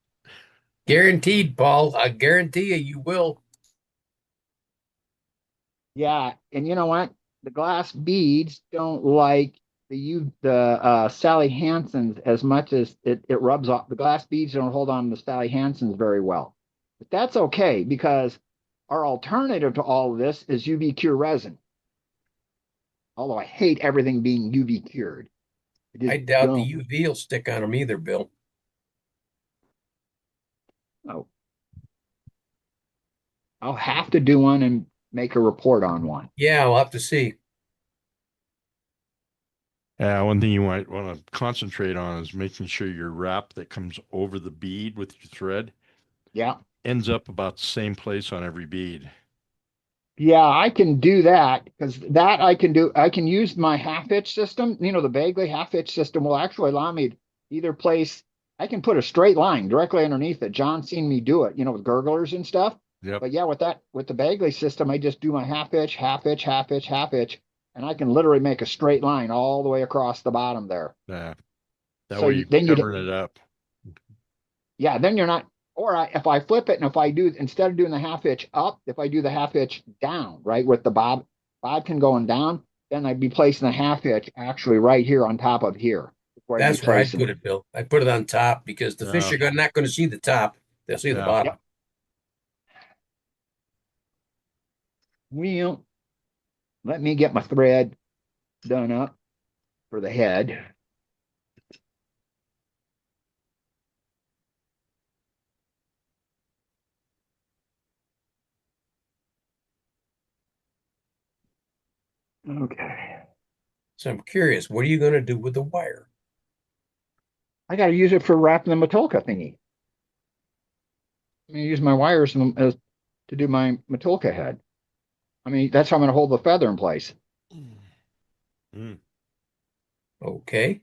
Guaranteed, Paul. I guarantee you will. Yeah, and you know what? The glass beads don't like the Sally Hansen's as much as it rubs off. The glass beads don't hold on to Sally Hansen's very well, but that's okay because our alternative to all of this is UV cure resin. Although I hate everything being UV cured. I doubt the UV will stick on them either, Bill. Oh, I'll have to do one and make a report on one. Yeah, we'll have to see. Yeah, one thing you might want to concentrate on is making sure your wrap that comes over the bead with your thread Yeah. ends up about the same place on every bead. Yeah, I can do that because that I can do. I can use my half hitch system. The Bagley half hitch system will actually allow me to either place. I can put a straight line directly underneath it. John's seen me do it, with gurglers and stuff. Yep. But yeah, with the Bagley system, I just do my half hitch, half hitch, half hitch, half hitch, and I can literally make a straight line all the way across the bottom there. Yeah. That So way you're then you covering it up. Yeah, then you're not. If I flip it and if I do instead of doing the half hitch up, if I do the half hitch down, right, with the bodkin going down, then I'd be placing the half hitch actually right here on top of here. That's where I'd put it, Bill. I'd put it on top because the fish are not going to see the top. They'll see the Yeah. bottom. Well, let me get my thread done up for the head. Okay. So I'm curious, what are you going to do with the wire? I got to use it for wrapping the Matulka thingy. I'm going to use my wires to do my Matulka head. I mean, that's how I'm going to hold the feather in place. Mm. Okay.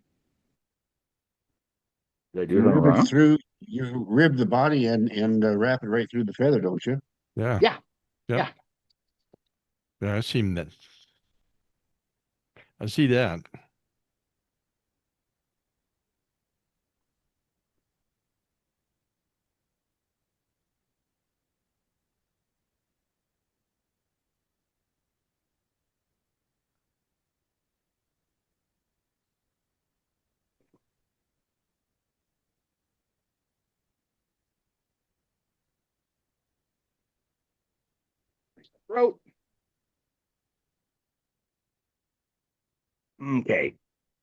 Did I do You that rib wrong? it through, you rib the body and wrap it right through the feather, don't you? Yeah. Yeah. Yep. Yeah. Yeah, I see that. I see that. Throat. Okay,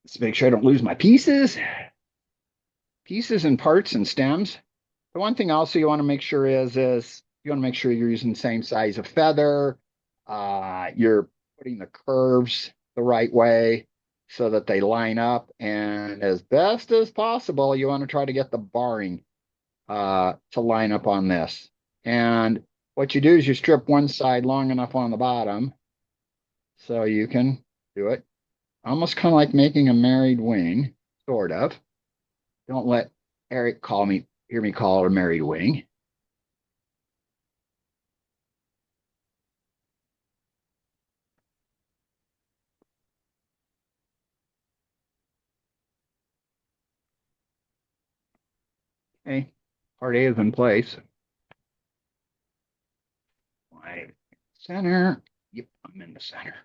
let's make sure I don't lose my pieces. Pieces and parts and stems. The one thing also you want to make sure is you want to make sure you're using the same size of feather. You're putting the curves the right way so that they line up. And as best as possible, you want to try to get the barring to line up on this. And what you do is you strip one side long enough on the bottom so you can do it. Almost kind of like making a married wing, sort of. Don't let Eric hear me call it a married wing. Okay, part A is in place. Right. Center. Yep, I'm in the center.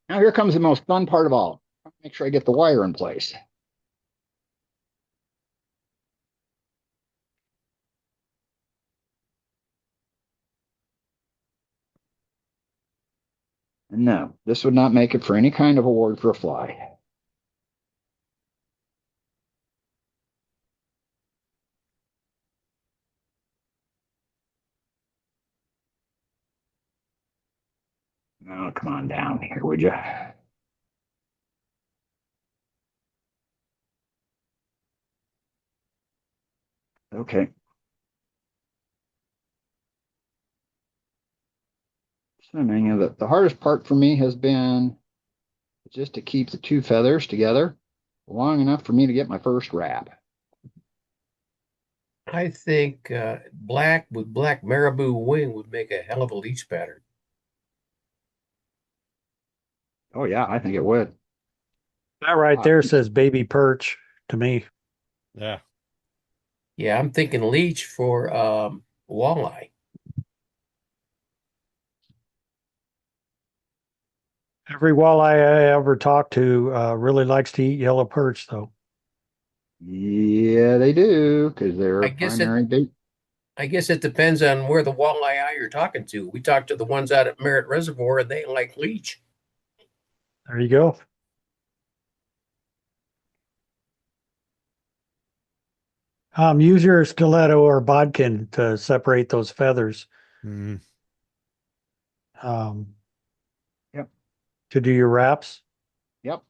Now here comes the most fun part of all. Make sure I get the wire in place. And no, this would not make it for any kind of award for a fly. Oh, come on down here, would you? Okay. So, the hardest part for me has been just to keep the two feathers together long enough for me to get my first wrap. I think black with black marabou wing would make a hell of a leech pattern. Oh yeah, I think it would. That right there says baby perch to me. Yeah. Yeah, I'm thinking leech for walleye. Every walleye I ever talked to really likes to eat yellow perch, though. Yeah, they do, because they're I a guess primary bait. I guess it depends on where the walleye eye you're talking to. We talked to the ones out at Merritt Reservoir, and they like leech. There you go. Use your stiletto or bodkin to separate those feathers. Mm. Yep. To do your wraps. Yep.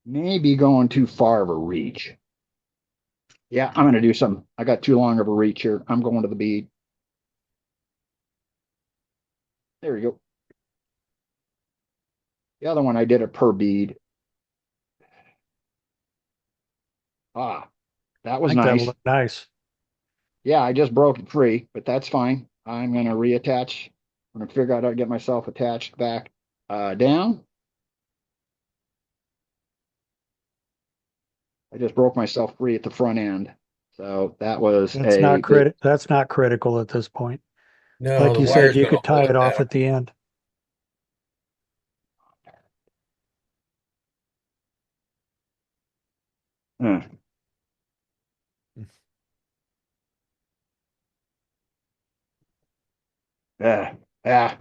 Maybe going too far of a reach. Yeah, I'm going to do some. I got too long of a reach here. I'm going to the bead. There you go. The other one, I did it per bead. Ah, that was I think that'll nice. look nice. Yeah, I just broke it free, but that's fine. I'm going to reattach. I'm going to figure out how to get myself attached back down. I just broke myself free at the front end. So that was That's not critical at this point. No, Like the you said, wire's you going to could tie hold it it off down. at the end. Yeah.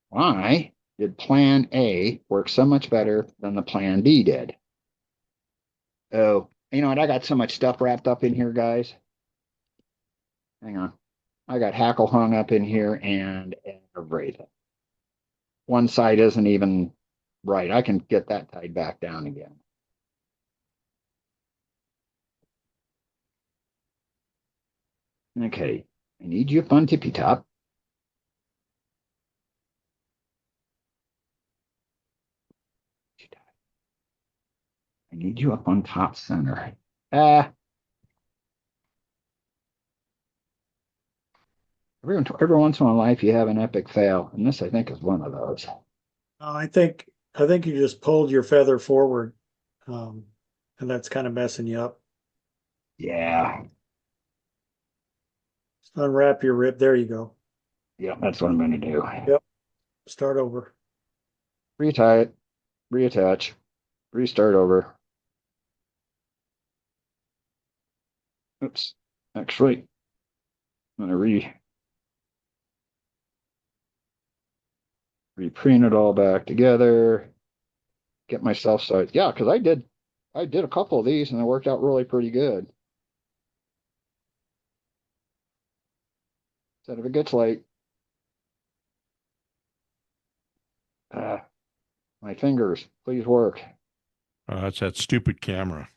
Why did plan A work so much better than the plan B did? Oh, you know what? I got so much stuff wrapped up in here, guys. Hang on. I got hackle hung up in here and everything. One side isn't even right. I can get that tied back down again. Okay. I need you up on tippy top. I need you up on top center. Every once in a life you have an epic fail, and this I think is one of those. I think you just pulled your feather forward, and that's kind of messing you up. Yeah. Just unwrap your rib. There you go. Yeah, that's what I'm going to do. Yep. Start over. Retie it, reattach, restart over. Oops, actually, I'm gonna reprint it all back together, get myself started. Yeah, because I did a couple of these and it worked out really pretty good. Said if it gets late, my fingers, please work. That's that stupid camera.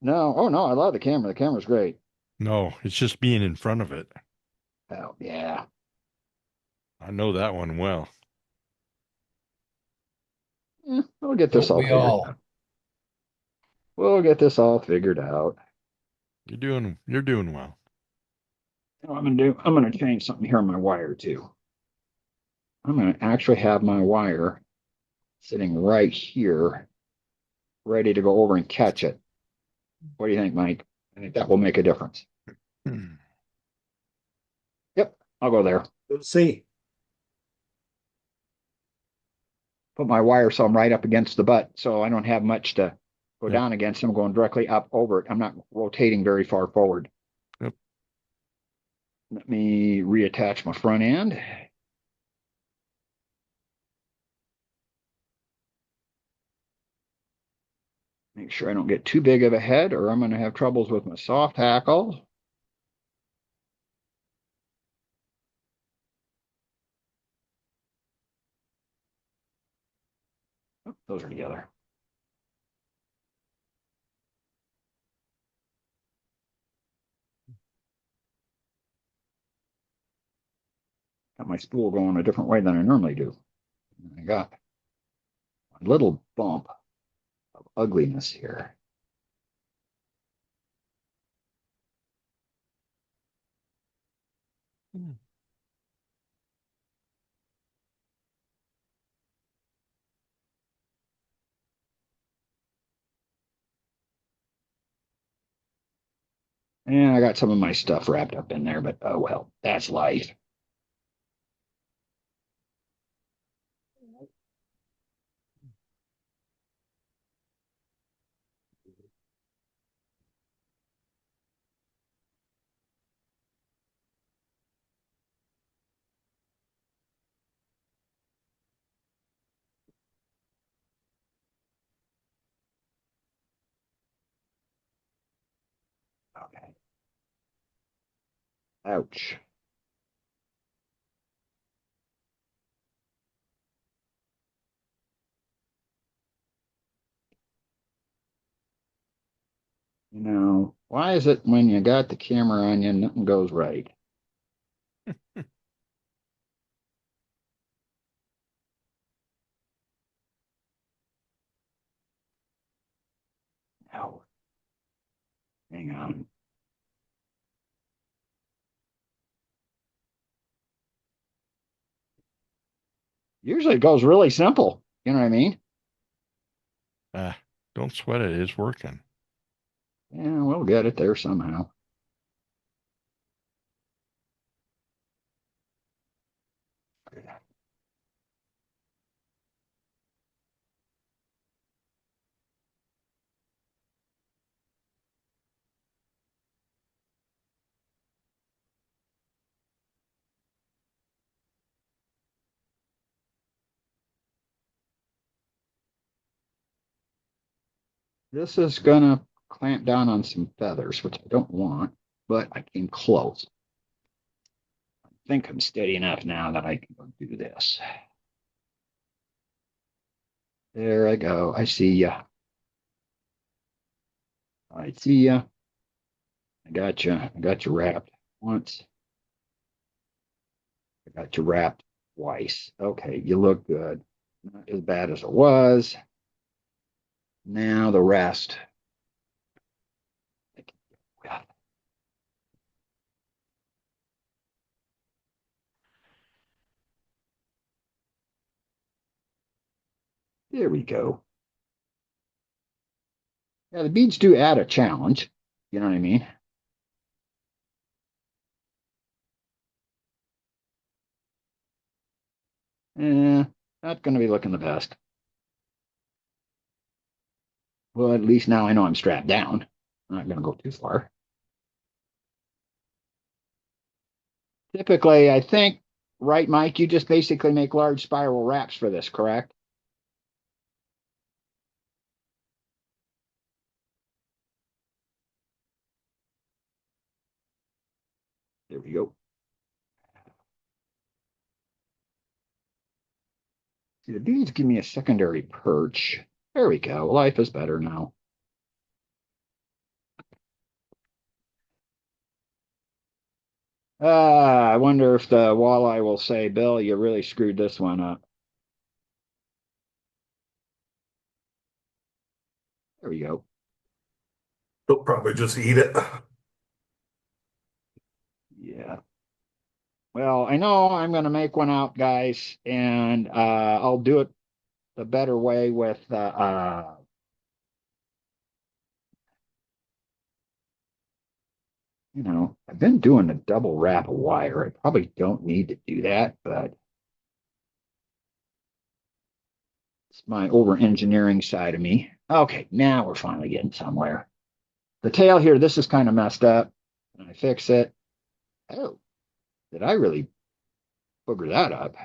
No, oh no, I love the camera. The camera's great. No, it's just being in front of it. Oh yeah. I know that one well. We'll get this Don't all we figured all? out. We'll get this all figured out. You're doing well. You know what I'm gonna change something here on my wire too. I'm gonna actually have my wire sitting right here, ready to go over and catch it. What do you think, Mike? I think that will make a difference. Yep, I'll go there. Let's see. Put my wire so I'm right up against the butt, so I don't have much to go Yep. down against. I'm going directly up over it. I'm not rotating very far forward. Yep. Let me reattach my front end. Make sure I don't get too big of a head or I'm going to have troubles with my soft hackle. Oh, those are together. Got my spool going a different way than I normally do. I got a little bump of ugliness here. And I got some of my stuff wrapped up in there, but oh well, that's life. Okay. Ouch. You know, why is it when you got the camera on you, nothing goes right? No. Hang on. Usually it goes really simple. You know what I mean? Don't sweat it. It's working. Yeah, we'll get it there somehow. This is gonna clamp down on some feathers, which I don't want, but I came close. I think I'm steady enough now that I can go do this. There I go. I see ya. I see ya. I got you. I got you wrapped once. I got you wrapped twice. Okay, you look good. Not as bad as it was. Now the rest. There we go. Yeah, the beads do add a challenge. You know what I mean? Yeah, Not going to be looking the best. Well, at least now I know I'm strapped down. I'm not going to go too far. Typically, I think, right, Mike, you just basically make large spiral wraps for this, correct? There we go. See, the beads give me a secondary perch. There we go. Life is better now. I wonder if the walleye will say, Bill, you really screwed this one up. There we go. They'll probably just eat it. Yeah. Well, I know I'm going to make one out, guys, and I'll do it the better way with you know, I've been doing a double wrap of wire. I probably don't need to do that, but it's my over engineering side of me. Okay, now we're finally getting somewhere. The tail here, this is kind of messed up. And I fix it. Oh, did I really booger that up?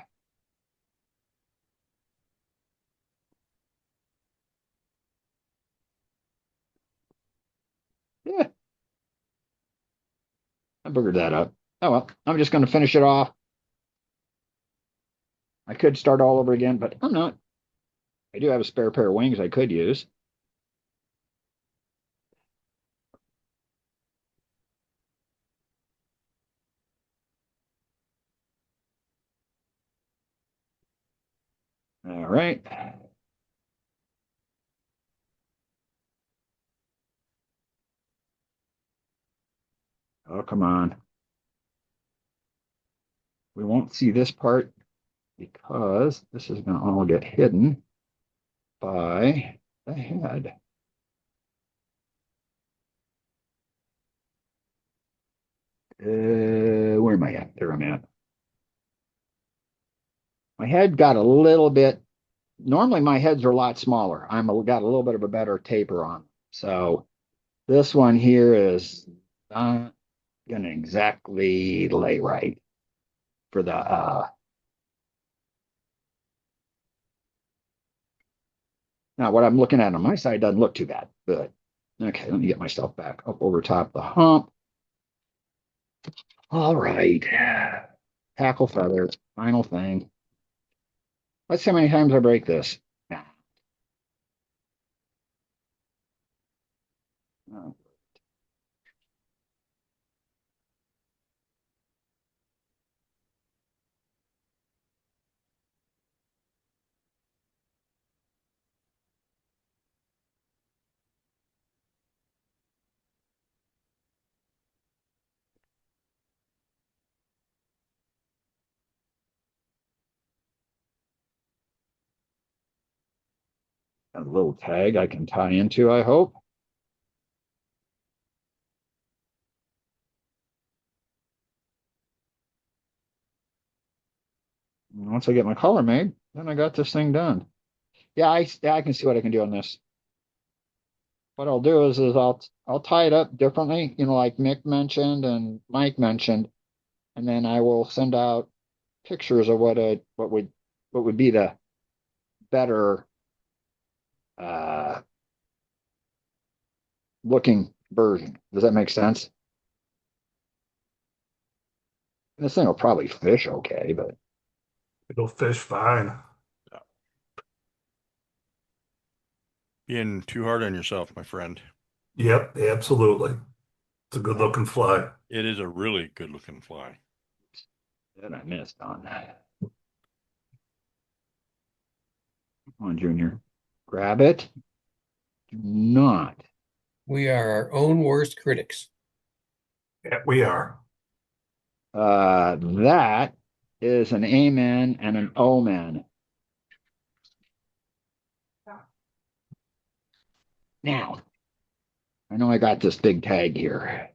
Yeah, I boogered that up. Oh well, I'm just going to finish it off. I could start all over again, but I'm not. I do have a spare pair of wings I could use. All right. Oh, come on. We won't see this part because this is going to all get hidden by the head. Where am I at? There I'm at. My head got a little bit, normally my heads are a lot smaller. Got a little bit of a better taper on. So this one here is not going to exactly lay right for the, now what I'm looking at on my side doesn't look too bad, but okay, let me get myself back up over top the hump. All right. Tackle feather, final thing. Let's see how many times I break this. Oh. A little tag I can tie into, I hope. Once I get my collar made, then I got this thing done. Yeah, I can see what I can do on this. What I'll do is I'll tie it up differently, you know, like Mick mentioned and Mike mentioned, and then I will send out pictures of what would be the better looking version. Does that make sense? This thing will probably fish okay, but It'll fish fine. Being too hard on yourself, my friend. Yep, absolutely. It's a good looking fly. It is a really good looking fly. that I missed on that. Come on, Junior. Grab it. Do not. We are our own worst critics. Yeah, we are. That is an amen and an omen. Now, I know I got this big tag here.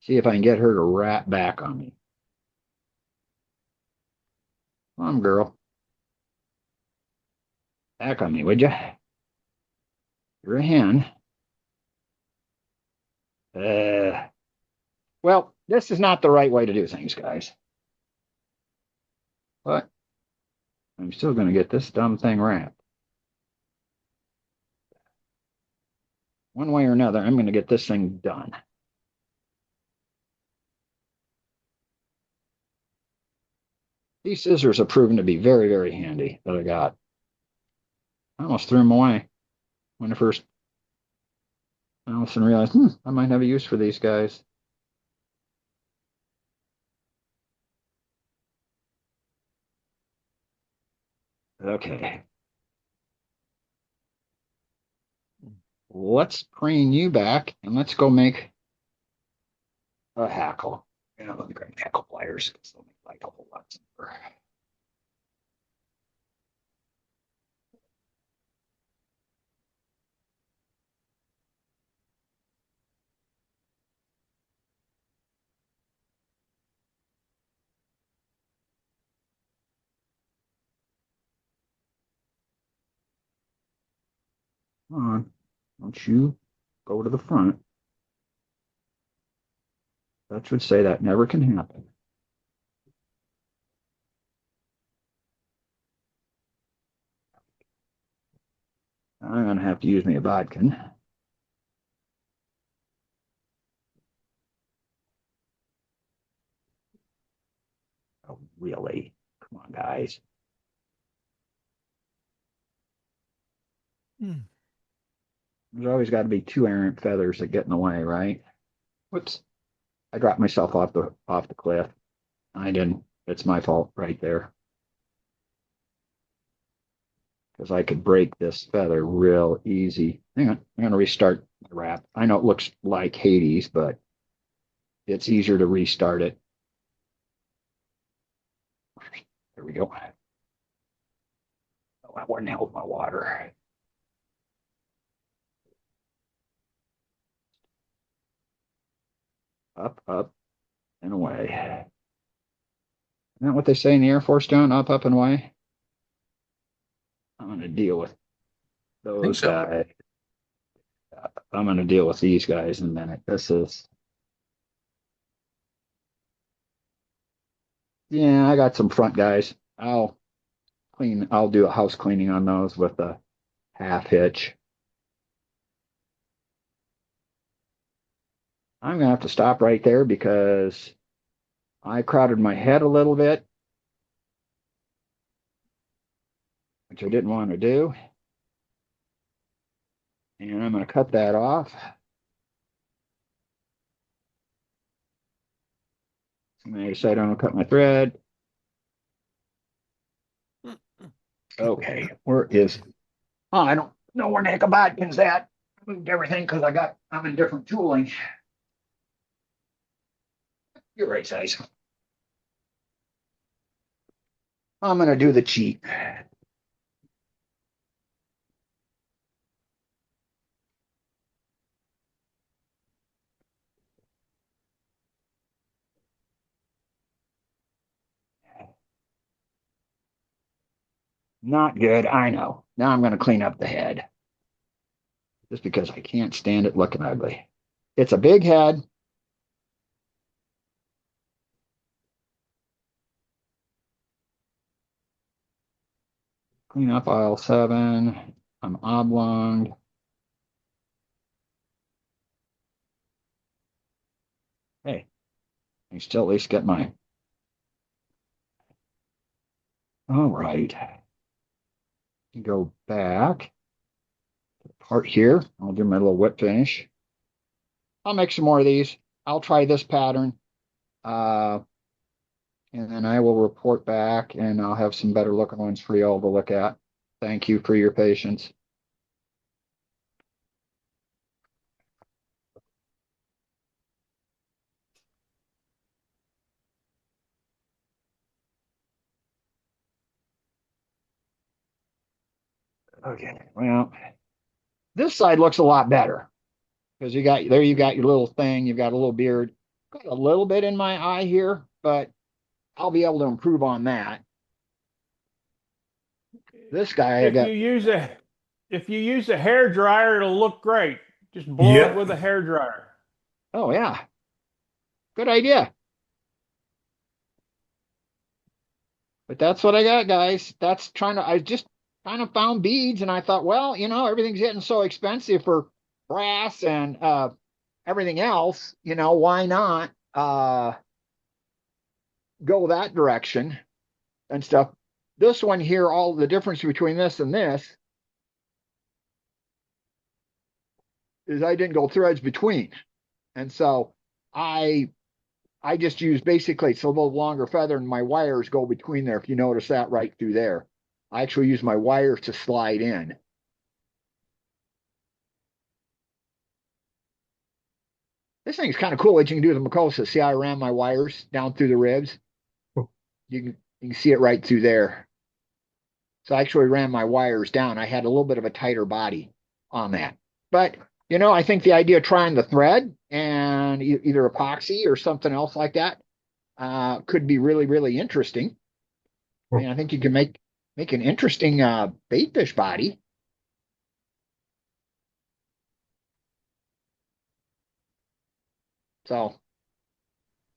See if I can get her to wrap back on me. Come on, girl. Back on me, would you? You're a hen. Well, this is not the right way to do things, guys. But I'm still going to get this dumb thing wrapped. One way or another, I'm going to get this thing done. These scissors have proven to be very, very handy that I got. I almost threw them away when I first all of a sudden realized, I might have a use for these guys. Okay. Let's crane you back and let's go make a hackle. Let me grab hackle pliers because they'll make like a whole lot simpler. Come on, don't you go to the front. That should say that never can happen. I'm going to have to use me a bodkin. Oh, really? Come on, guys. There's always got to be two errant feathers that get in the way, right? Whoops. I dropped myself off the cliff. I didn't. It's my fault right there. Because I could break this feather real easy. Hang on. I'm going to restart the wrap. I know it looks like Hades, but it's easier to restart it. There we go. Oh, I wouldn't help my water. Up, up, and away. Isn't that what they say in the Air Force, John? Up, up, and away? I'm going to deal with those guys. I'm going to deal with these guys in a minute. Yeah, I got some front guys. I'll do a house cleaning on those with a half hitch. I'm going to have to stop right there because I crowded my head a little bit, which I didn't want to do. And I'm going to cut that off. I decide I'm going to cut my thread. Okay, where is... Oh, I don't know where the heck a bodkin's at. I moved everything because I'm in different tooling. You're right size. I'm going to do the cheat. Not good, I know. Now I'm going to clean up the head. Just because I can't stand it looking ugly. It's a big head. Clean up aisle 7. I'm oblonged. Hey, I still at least get mine. All right. Go back to the part here. I'll do my little whip finish. I'll make some more of these. I'll try this pattern. And then I will report back and I'll have some better looking ones for you all to look at. Thank you for your patience. Okay, well, this side looks a lot better because you got your little thing, you've got a little beard. Got a little bit in my eye here, but I'll be able to improve on that. This guy I If got. you use a hair dryer, it'll look great. Just blow it Yep. with a hair dryer. Oh yeah, good idea. But that's what I got, guys. That's trying to. I just kind of found beads, and I thought, well, everything's getting so expensive for brass and everything else. Why not go that direction and stuff? This one here, all the difference between this and this is I didn't go threads between, and so I just use basically it's a little longer feather, and my wires go between there. If you notice that right through there, I actually use my wires to slide in. This thing's kind of cool. What you can do with the Makosa. See how I ran my wires down through the ribs? You can see it right through there. So I actually ran my wires down. I had a little bit of a tighter body on that. But, I think the idea of trying the thread and either epoxy or something else like that could be really, really interesting. I mean, I think you can make an interesting baitfish body. So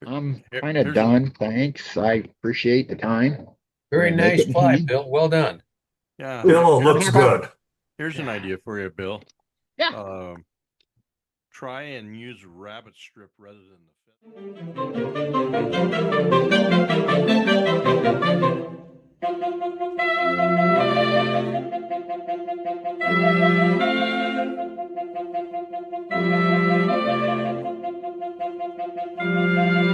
I'm kind of done. Thanks. I appreciate the time. Very Make nice it fly, handy. Bill. Well done. Yeah. Bill, looks good. Here's an idea for you, Bill. Yeah. Try and use rabbit strip rather than the feather.